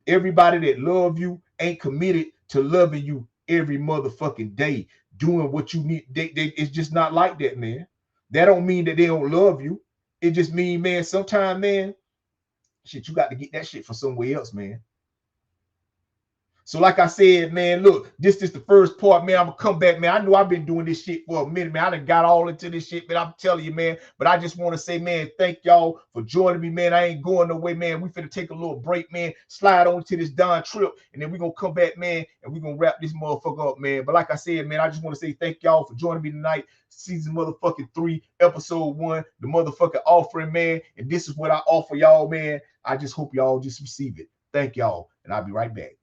Everybody that love you ain't committed to loving you every motherfucking day, doing what you need. It's just not like that, man. That don't mean that they don't love you. It just mean, man, sometimes, man, shit, you got to get that shit from somewhere else, man. So like I said, man, look, this is the first part, man. I'm going to come back, man. I know I've been doing this shit for a minute, man. I done got all into this shit, but I'm telling you, man. But I just want to say, man, thank y'all for joining me, man. I ain't going no way, man. We finna take a little break, man. Slide on to this Don trip, and then we're going to come back, man, and we're going to wrap this motherfucker up, man. But like I said, man, I just want to say thank y'all for joining me tonight. Season motherfucking 3, episode 1, the motherfucking offering, man. And this is what I offer y'all, man. I just hope y'all just receive it. Thank y'all, and I'll be right back.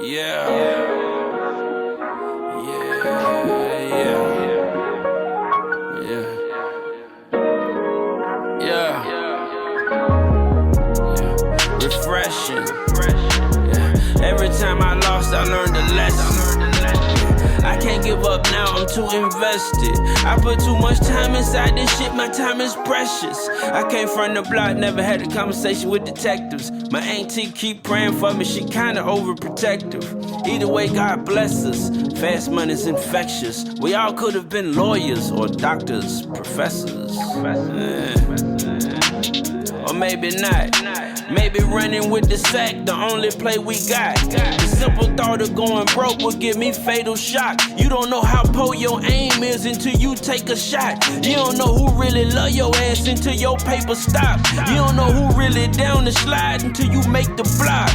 Yeah. Refreshing. Yeah. Every time I lost, I learned a lesson. I can't give up now, I'm too invested. I put too much time inside this shit, my time is precious. I came from the block, never had a conversation with detectives. My auntie keep praying for me, she kinda overprotective. Either way, God bless us. Fast money's infectious. We all could have been lawyers or doctors, professors. Or maybe not. Maybe running with the sack, the only play we got. The simple thought of going broke would give me fatal shock. You don't know how poor your aim is until you take a shot. You don't know who really love your ass until your paper stop. You don't know who really down the slide until you make the block.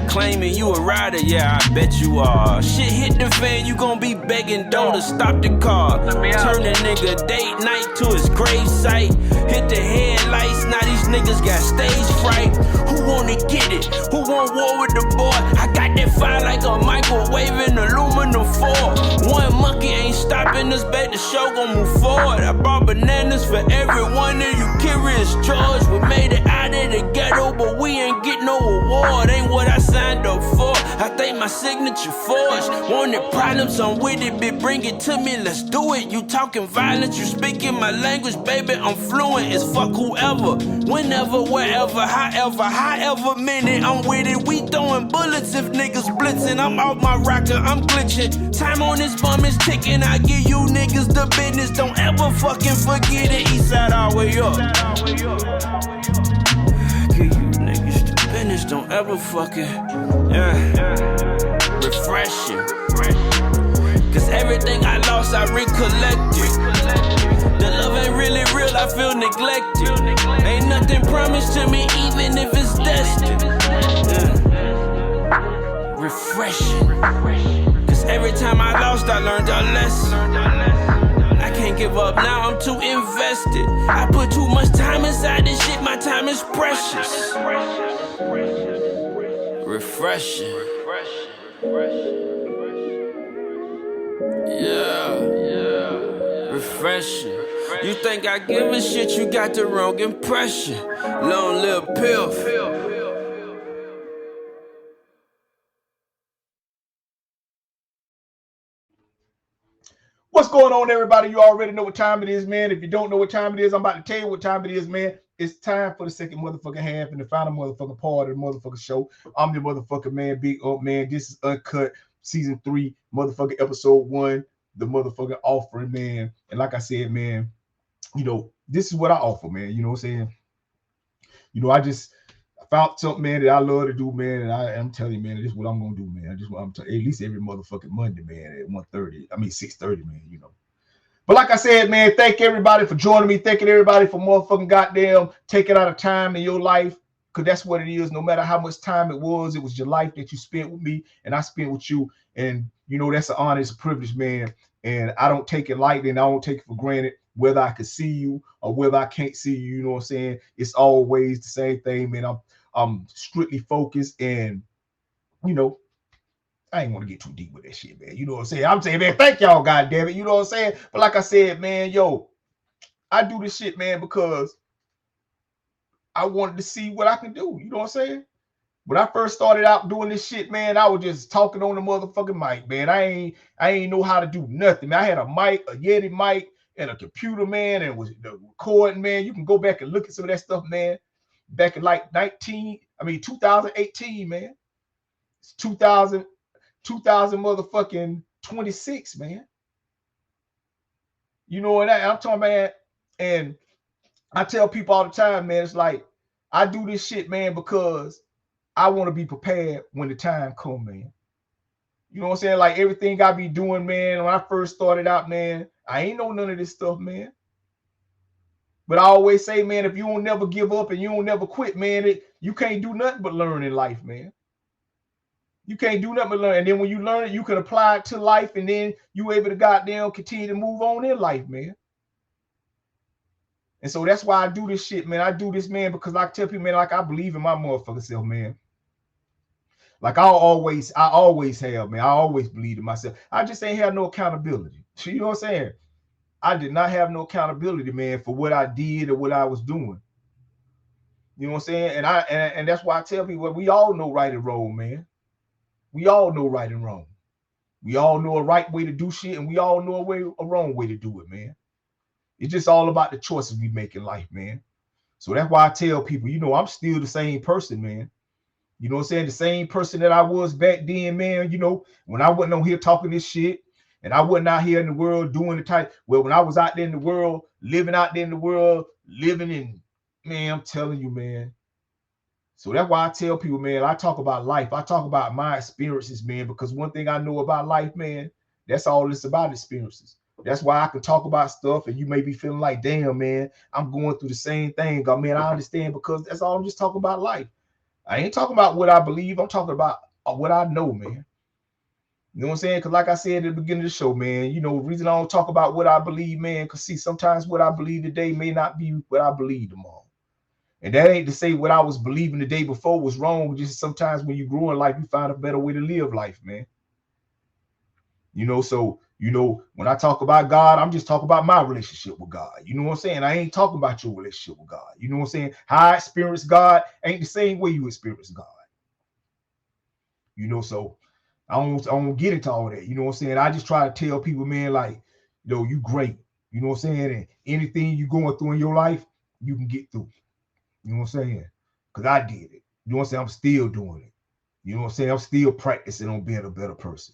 Claiming you a rider, yeah, I bet you are. Shit hit the fan, you gon' be begging dough to stop the car. Turn a nigga date night to his grave site. Hit the headlights, now these niggas got stage fright. Who wanna get it? Who want war with the boy? I got that fire like a microwave in aluminum foil. One monkey ain't stopping us, bet the show gon' move forward. I bought bananas for every one of you curious George. We made it out of the ghetto, but we ain't get no award. Ain't what I signed up for. I think my signature forged. Wanted problems, I'm with it, bitch, bring it to me, let's do it. You talking violence, you speaking my language, baby, I'm fluent as fuck whoever. Whenever, wherever, however minute I'm with it. We throwing bullets if niggas blitzing. I'm off my rocker, I'm glitching. Time on this bum is ticking. I give you niggas the business. Don't ever fucking forget it. Eastside all the way up. Give you niggas the business. Don't ever fucking refreshing. Cause everything I lost, I recollected. The love ain't really real, I feel neglected. Ain't nothing promised to me, even if it's destined. Refreshing. Cause every time I lost, I learned a lesson. I can't give up now, I'm too invested. I put too much time inside this shit, my time is precious. Refreshing. Refreshing. You think I give a shit, you got the wrong impression. Long live pill. What's going on, everybody? You already know what time it is, man. If you don't know what time it is, I'm about to tell you what time it is, man. It's time for the second motherfucking half and the final motherfucking part of the motherfucking show. I'm the motherfucking man, Big Unc, man. This is Uncut, season 3, motherfucking episode 1, the motherfucking offering, man. And like I said, man, this is what I offer, man. You know what I'm saying? I found something, man, that I love to do, man, and I'm telling you, man, this is what I'm gonna do, man. This is what at least every motherfucking Monday, man, at 1:30. I mean 6:30, man, you know. But like I said, man, thank everybody for joining me. Thanking everybody for motherfucking goddamn taking out of time in your life. Because that's what it is. No matter how much time it was your life that you spent with me and I spent with you. And, you know, that's an honor, it's a privilege, man. And I don't take it lightly and I don't take it for granted whether I can see you or whether I can't see you. You know what I'm saying? It's always the same thing, man. I'm strictly focused and, you know, I ain't want to get too deep with that shit, man. You know what I'm saying? I'm saying, man, thank y'all, goddamn it. You know what I'm saying? But like I said, man, yo, I do this shit, man, because I wanted to see what I can do. You know what I'm saying? When I first started out doing this shit, man, I was just talking on the motherfucking mic, man. I ain't know how to do nothing, man. I had a mic, a Yeti mic, and a computer, man, and was the recording, man. You can go back and look at some of that stuff, man. Back in like 2018, man. It's 2000 motherfucking 26, man. You know what I'm talking about? And I tell people all the time, man, it's like I do this shit, man, because I want to be prepared when the time comes, man. You know what I'm saying? Like everything I be doing, man, when I first started out, man, I ain't know none of this stuff, man. But I always say, man, if you don't never give up and you don't never quit, man, you can't do nothing but learn in life, man. You can't do nothing but learn. And then when you learn it, you can apply it to life, and then you able to goddamn continue to move on in life, man. And so that's why I do this shit, man. I do this, man, because I tell people, man, like I believe in my motherfucking self, man. Like I always have, man. I always believe in myself. I just ain't have no accountability. You know what I'm saying? I did not have no accountability, man, for what I did or what I was doing. You know what I'm saying? And that's why I tell people, well, we all know right and wrong, man. We all know right and wrong. We all know a right way to do shit, and we all know a wrong way to do it, man. It's just all about the choices we make in life, man. So that's why I tell people, you know, I'm still the same person, man. You know what I'm saying? The same person that I was back then, man. You know, when I wasn't on here talking this shit, and I wasn't out here in the world doing the type, well, when I was out there in the world, living in, man, I'm telling you, man. So that's why I tell people, man, I talk about life. I talk about my experiences, man, because one thing I know about life, man, that's all it's about, experiences. That's why I can talk about stuff and you may be feeling like, damn, man, I'm going through the same thing. I mean, I understand because that's all I'm just talking about life. I ain't talking about what I believe. I'm talking about what I know, man. You know what I'm saying? Because like I said at the beginning of the show, man, you know, the reason I don't talk about what I believe, man, because see, sometimes what I believe today may not be what I believe tomorrow. And that ain't to say what I was believing the day before was wrong. Just sometimes when you grow in life, you find a better way to live life, man. You know, so, you know, when I talk about God, I'm just talking about my relationship with God. You know what I'm saying? I ain't talking about your relationship with God. You know what I'm saying? How I experience God ain't the same way you experience God. You know, so I don't get into all that. You know what I'm saying? I just try to tell people, man, like, you know, you great. You know what I'm saying? And anything you going through in your life, you can get through. You know what I'm saying? Because I did it. You know what I'm saying? I'm still doing it. You know what I'm saying? I'm still practicing on being a better person.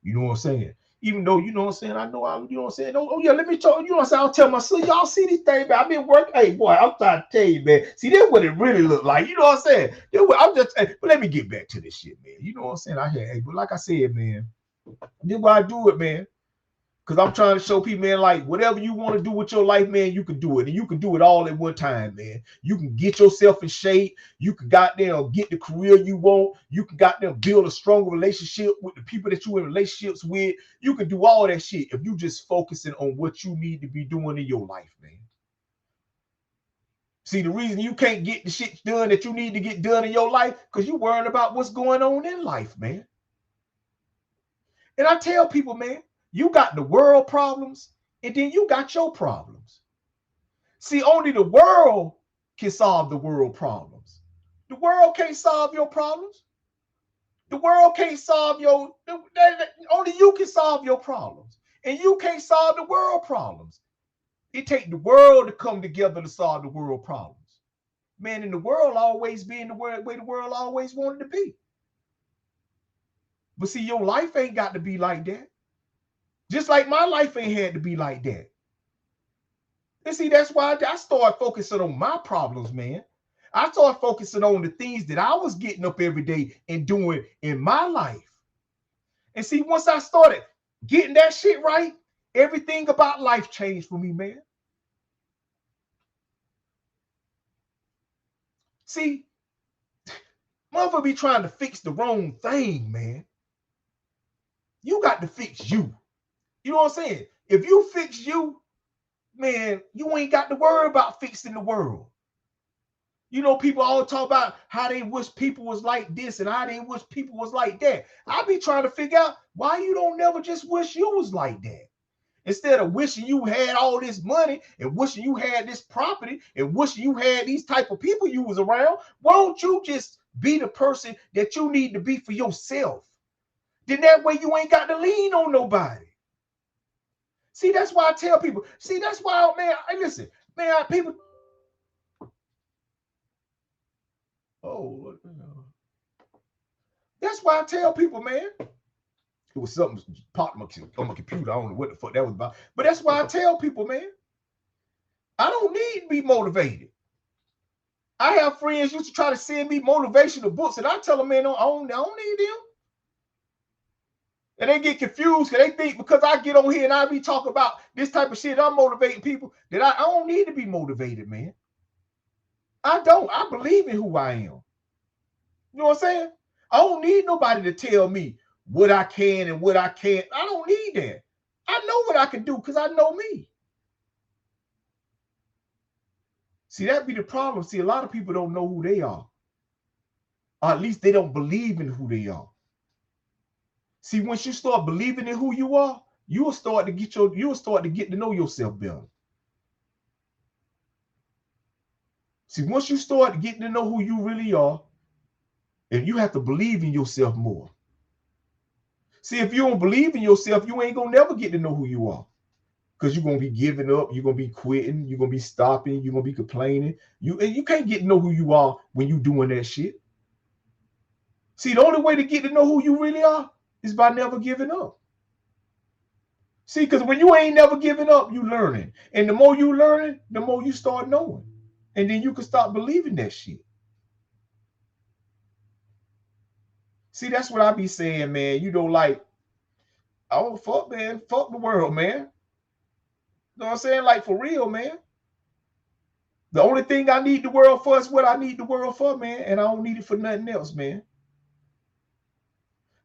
You know what I'm saying? Even though, you know what I'm saying, I know you know what I'm saying? Oh yeah, let me talk. You know what I'm saying? I'll tell my son, y'all see these things, man. I've been working. Hey, boy, I'm trying to tell you, man. See, that's what it really look like. You know what I'm saying? I'm just, but let me get back to this shit, man. You know what I'm saying? But like I said, man, this is why I do it, man. Because I'm trying to show people, man, like whatever you want to do with your life, man, you can do it. And you can do it all at one time, man. You can get yourself in shape. You can goddamn get the career you want. You can goddamn build a stronger relationship with the people that you're in relationships with. You can do all that shit if you just focusing on what you need to be doing in your life, man. See, the reason you can't get the shit done that you need to get done in your life, because you're worrying about what's going on in life, man. And I tell people, man, you got the world problems, and then you got your problems. See, only the world can solve the world problems. The world can't solve your problems. The world can't solve only you can solve your problems. And you can't solve the world problems. It takes the world to come together to solve the world problems. Man, and the world always being the way the world always wanted to be. But see, your life ain't got to be like that. Just like my life ain't had to be like that. And see, that's why I started focusing on my problems, man. I started focusing on the things that I was getting up every day and doing in my life. And see, once I started getting that shit right, everything about life changed for me, man. See, motherfucker be trying to fix the wrong thing, man. You got to fix you. You know what I'm saying? If you fix you, man, you ain't got to worry about fixing the world. You know, people all talk about how they wish people was like this and how they wish people was like that. I be trying to figure out why you don't never just wish you was like that. Instead of wishing you had all this money and wishing you had this property and wishing you had these type of people you was around, why don't you just be the person that you need to be for yourself? Then that way you ain't got to lean on nobody. See, that's why I tell people. See, that's why, man, listen, man, people. Oh, that's why I tell people, man. It was something popped on my computer. I don't know what the fuck that was about. But that's why I tell people, man, I don't need to be motivated. I have friends used to try to send me motivational books, and I tell them, man, I don't need them. And they get confused because they think because I get on here and I be talking about this type of shit, I'm motivating people, that I don't need to be motivated, man. I don't. I believe in who I am. You know what I'm saying? I don't need nobody to tell me what I can and what I can't. I don't need that. I know what I can do because I know me. See, that be the problem. See, a lot of people don't know who they are. Or at least they don't believe in who they are. See, once you start believing in who you are, you'll start to get to know yourself better. See, once you start getting to know who you really are, and you have to believe in yourself more. See, if you don't believe in yourself, you ain't gonna never get to know who you are. Because you're gonna be giving up, you're gonna be quitting, you're gonna be stopping, you're gonna be complaining. You can't get to know who you are when you're doing that shit. See, the only way to get to know who you really are is by never giving up. See, because when you ain't never giving up, you learning. And the more you learning, the more you start knowing. And then you can start believing that shit. See, that's what I be saying, man. You know, like, oh, fuck, man. Fuck the world, man. You know what I'm saying? Like, for real, man. The only thing I need the world for is what I need the world for, man. And I don't need it for nothing else, man.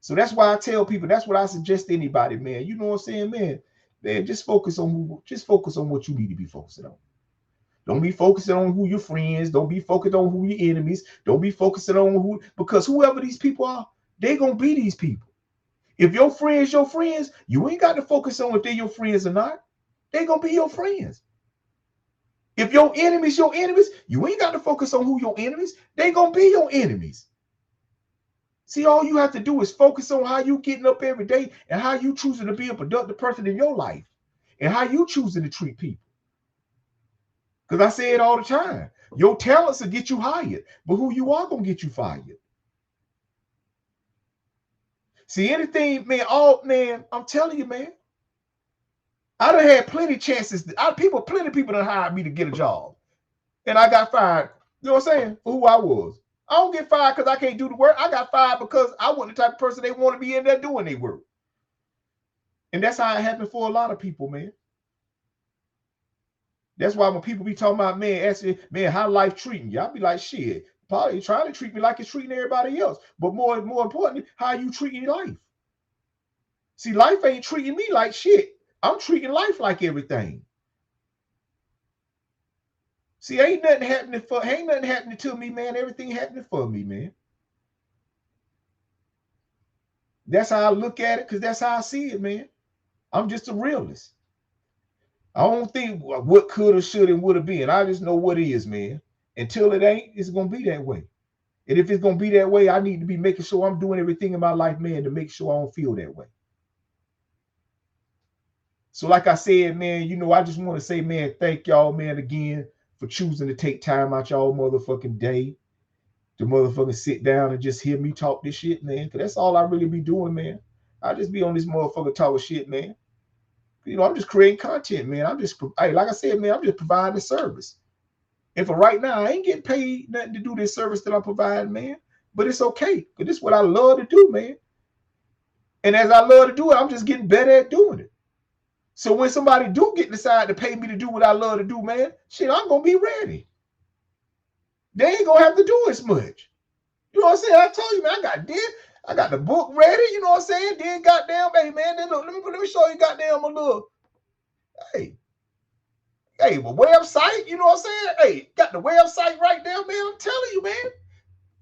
So that's why I tell people, that's what I suggest to anybody, man. You know what I'm saying, man? Man, just focus on what you need to be focusing on. Don't be focusing on who your friends. Don't be focused on who your enemies. Don't be focusing on who, because whoever these people are, they gonna be these people. If your friends, you ain't got to focus on if they're your friends or not. They gonna be your friends. If your enemies, you ain't got to focus on who your enemies. They gonna be your enemies. See, all you have to do is focus on how you getting up every day and how you choosing to be a productive person in your life and how you choosing to treat people. Because I say it all the time. Your talents will get you hired, but who you are gonna get you fired. See, anything, man, I'm telling you, man. I done had plenty chances. Plenty of people done hired me to get a job. And I got fired. You know what I'm saying? For who I was. I don't get fired because I can't do the work. I got fired because I wasn't the type of person they want to be in there doing their work. And that's how it happened for a lot of people, man. That's why when people be talking about, man, asking, man, how life treating you? I'll be like, shit, probably trying to treat me like it's treating everybody else. But more importantly, how you treating life. See, life ain't treating me like shit. I'm treating life like everything. See, ain't nothing happening to me, man. Everything happening for me, man. That's how I look at it, because that's how I see it, man. I'm just a realist. I don't think what could have, should, and would have been. I just know what is, man. Until it ain't, it's going to be that way. And if it's going to be that way, I need to be making sure I'm doing everything in my life, man, to make sure I don't feel that way. So like I said, man, you know, I just want to say, man, thank y'all, man, again, for choosing to take time out y'all motherfucking day to motherfucking sit down and just hear me talk this shit, man. Because that's all I really be doing, man. I just be on this motherfucker talking shit, man. You know, I'm just creating content, man. Like I said, man, I'm just providing a service. And for right now, I ain't getting paid nothing to do this service that I'm providing, man. But it's okay, because this is what I love to do, man. And as I love to do it, I'm just getting better at doing it. So when somebody do decide to pay me to do what I love to do, man, shit, I'm gonna be ready. They ain't gonna have to do as much. You know what I'm saying? I told you, man, I got the book ready, you know what I'm saying? Then goddamn, hey man, then look, let me show you goddamn a little, hey, my website, you know what I'm saying? Hey, got the website right there, man. I'm telling you, man.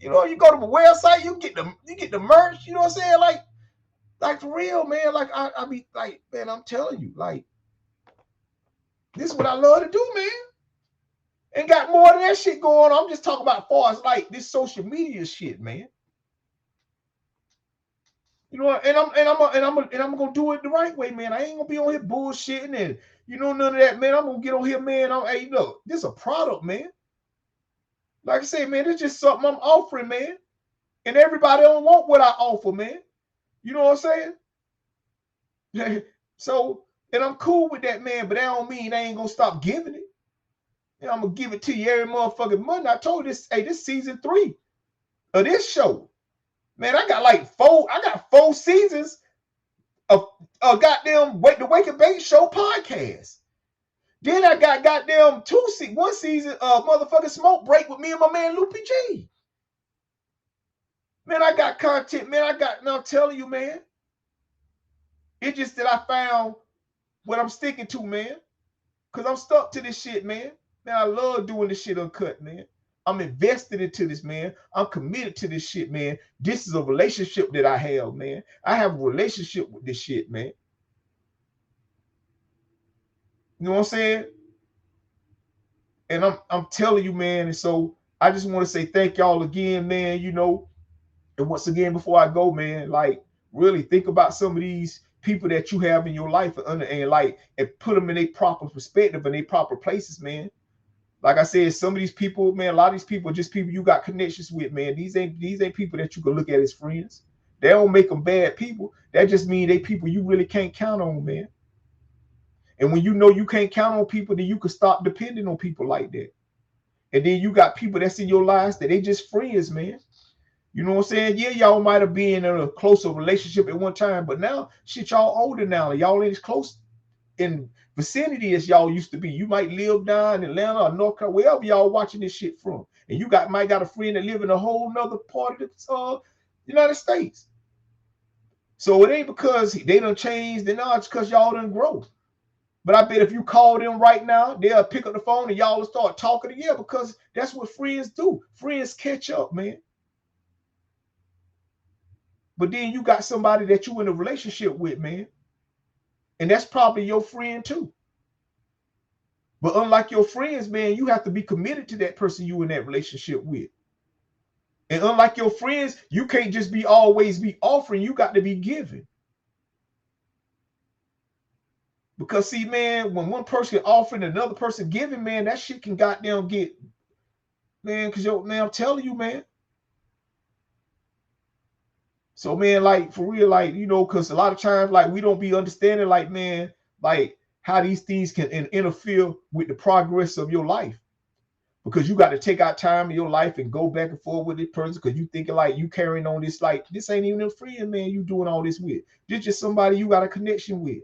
You know, you go to my website, you get the merch, you know what I'm saying? Like for real, man. Like I be like, man, I'm telling you, like, this is what I love to do, man. And got more of that shit going on. I'm just talking about as far as like this social media shit, man. You know, and I'm gonna do it the right way, man. I ain't gonna be on here bullshitting and you know none of that, man. I'm gonna get on here, man. Hey, look, this is a product, man. Like I said, man, it's just something I'm offering, man. And everybody don't want what I offer, man. You know what I'm saying? So, and I'm cool with that, man. But that don't mean I ain't gonna stop giving it. And I'm gonna give it to you every motherfucking month. I told you this, hey, this season 3 of this show. Man, I got 4 seasons of goddamn the Wake and Bake Show podcast. Then I got goddamn 1 season of motherfucking Smoke Break with me and my man Loopy G. Man, I got content, man. I'm telling you, man. It's just that I found what I'm sticking to, man. Because I'm stuck to this shit, man. Man, I love doing this shit uncut, man. I'm invested into this, man. I'm committed to this shit, man. This is a relationship that I have, man. I have a relationship with this shit, man. You know what I'm saying? And I'm telling you, man. And so I just want to say thank y'all again, man. You know, and once again, before I go, man, like really think about some of these people that you have in your life and put them in a proper perspective and a proper places, man. Like I said, some of these people, man, a lot of these people are just people you got connections with, man. These ain't people that you can look at as friends. They don't make them bad people. That just means they people you really can't count on, man. And when you know you can't count on people, then you can stop depending on people like that. And then you got people that's in your lives that they just friends, man. You know what I'm saying? Yeah, y'all might have been in a closer relationship at one time, but now, shit, y'all older now. Y'all ain't as close in vicinity as y'all used to be. You might live down in Atlanta or North Carolina, wherever y'all watching this shit from. And you might got a friend that live in a whole nother part of the United States. So it ain't because they done changed, it's because y'all done grow. But I bet if you call them right now, they'll pick up the phone and y'all will start talking together because that's what friends do. Friends catch up, man. But then you got somebody that you in a relationship with, man. And that's probably your friend too. But unlike your friends, man, you have to be committed to that person you in that relationship with. And unlike your friends, you can't just always be offering, you got to be giving. Because see, man, when one person offering, another person giving, man, that shit can goddamn get, man, because man, I'm telling you, man. So, man, like, for real, like, you know, because a lot of times, like, we don't be understanding, like, man, like, how these things can interfere with the progress of your life. Because you got to take out time in your life and go back and forth with this person because you thinking, like, you carrying on this, like, this ain't even a friend, man, you doing all this with. This just somebody you got a connection with.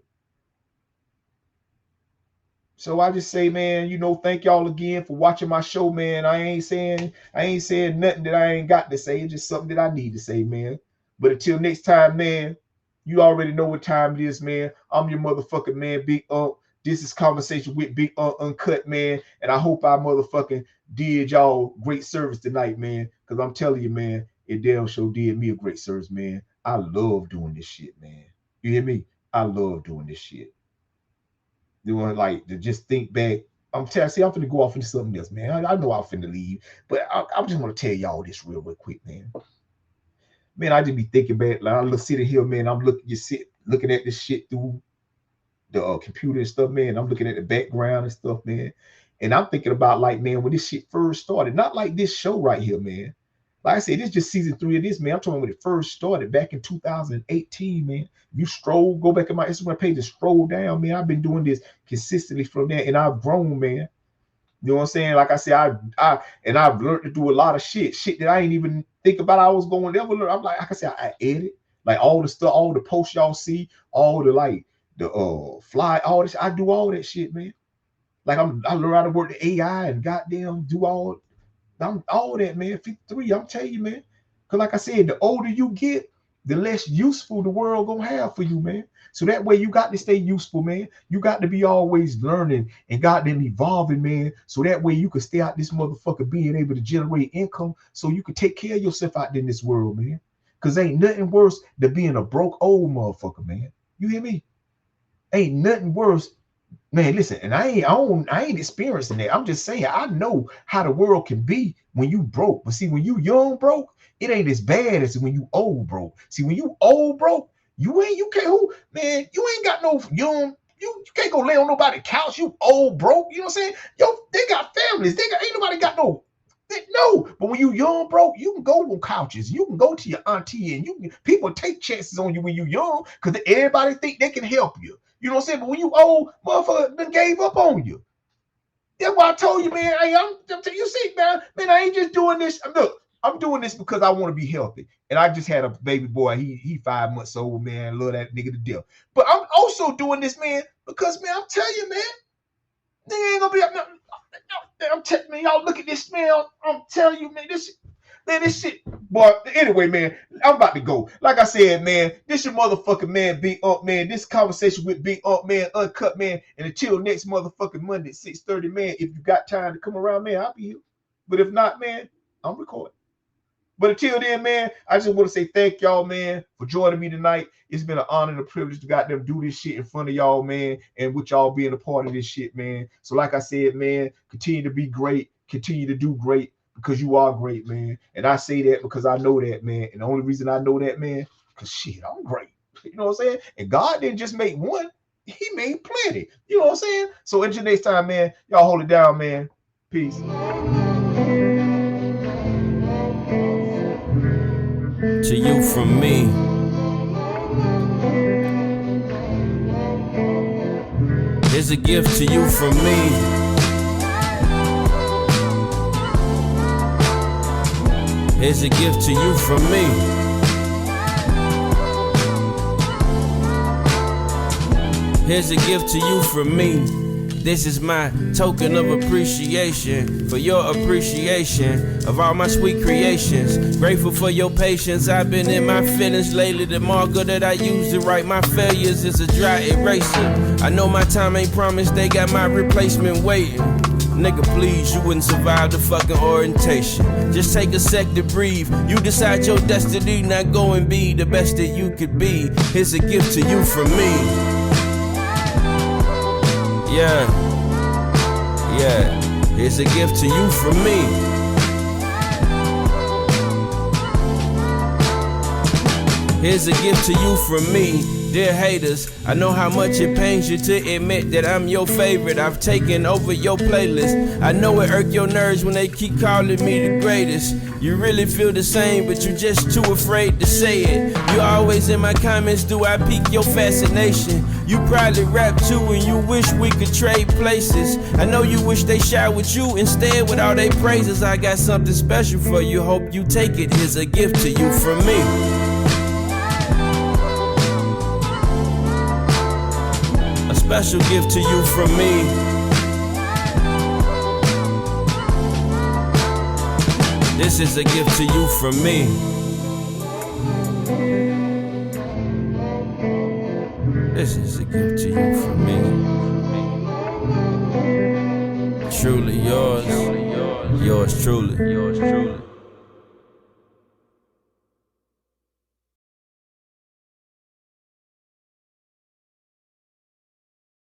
So I just say, man, you know, thank y'all again for watching my show, man. I ain't saying nothing that I ain't got to say. It's just something that I need to say, man. But until next time, man, you already know what time it is, man. I'm your motherfucking man, Big Unc. This is Conversation with Big Unc Uncut, man. And I hope I motherfucking did y'all great service tonight, man. Because I'm telling you, man, it damn sure did me a great service, man. I love doing this shit, man. You hear me? I love doing this shit. Doing like to just think back. I'm finna go off into something else, man. I know I'm finna leave, but I just want to tell y'all this real quick, man. Man, I just be thinking back. Like I'm sitting here, man. I'm looking at this shit through the computer and stuff, man. I'm looking at the background and stuff, man. And I'm thinking about like, man, when this shit first started, not like this show right here, man. Like I said, this is just season 3 of this, man. I'm talking when it first started back in 2018, man. You go back in my Instagram page and scroll down, man. I've been doing this consistently from there, and I've grown, man. You know what I'm saying? Like I said, I've learned to do a lot of shit that I ain't even think about I was going to ever learn. I'm like I said, I edit like all the stuff, all the posts y'all see, all the like the fly, all this. I do all that shit, man. Like I learn how to work the AI and goddamn do all that, man. 53, I'm telling you, man. Cause like I said, the older you get, the less useful the world gonna have for you, man. So that way you got to stay useful, man. You got to be always learning and goddamn evolving, man. So that way you can stay out this motherfucker being able to generate income so you can take care of yourself out in this world, man. Cause ain't nothing worse than being a broke old motherfucker, man. You hear me? Ain't nothing worse. Man, listen, and I ain't experiencing that. I'm just saying I know how the world can be when you broke. But see, when you young broke, it ain't as bad as when you old broke. See, when you old broke, you ain't got no young. You can't go lay on nobody's couch. You old broke. You know what I'm saying? They got families. Ain't nobody got no. No, but when you young broke, you can go on couches. You can go to your auntie, and people take chances on you when you young because everybody think they can help you. You know what I'm saying? But when you old, motherfucker done gave up on you. That's why I told you, man. You see, man, I ain't just doing this. Look, I'm doing this because I want to be healthy. And I just had a baby boy. He 5 months old, man. Love that nigga to death. But I'm also doing this, man, because, man, I'm telling you, man, nigga ain't gonna be up. I'm telling you, y'all look at this, man. I'm telling you, man, this shit. But anyway, man, I'm about to go. Like I said, man, this your motherfucking man, Big Unc, man. This conversation with Big Unc, man, Uncut, man. And until next motherfucking Monday, 6:30, man. If you got time to come around, man, I'll be here. But if not, man, I'm recording. But until then, man, I just want to say thank y'all, man, for joining me tonight. It's been an honor and a privilege to goddamn do this shit in front of y'all, man, and with y'all being a part of this shit, man. So like I said, man, continue to be great, continue to do great, because you are great, man. And I say that because I know that, man. And the only reason I know that, man, because shit, I'm great. You know what I'm saying? And God didn't just make one, he made plenty. You know what I'm saying? So until next time, man, y'all hold it down, man. Peace. To you from me. Here's a gift to you from me. Here's a gift to you from me. Here's a gift to you from me. This is my token of appreciation for your appreciation of all my sweet creations. Grateful for your patience. I've been in my feelings lately. The marker that I use to write my failures is a dry eraser. I know my time ain't promised. They got my replacement waiting. Nigga, please, you wouldn't survive the fucking orientation. Just take a sec to breathe. You decide your destiny, not go and be the best that you could be. Here's a gift to you from me. Yeah, here's a gift to you from me. Here's a gift to you from me. Dear haters, I know how much it pains you to admit that I'm your favorite. I've taken over your playlist. I know it irk your nerves when they keep calling me the greatest. You really feel the same, but you're just too afraid to say it. You always in my comments, do I pique your fascination? You probably rap too and you wish we could trade places. I know you wish they shot with you instead with all they praises. I got something special for you, hope you take it. Here's a gift to you from me. A special gift to you from me. This is a gift to you from me. This is a gift to you from me. Truly yours, yours truly.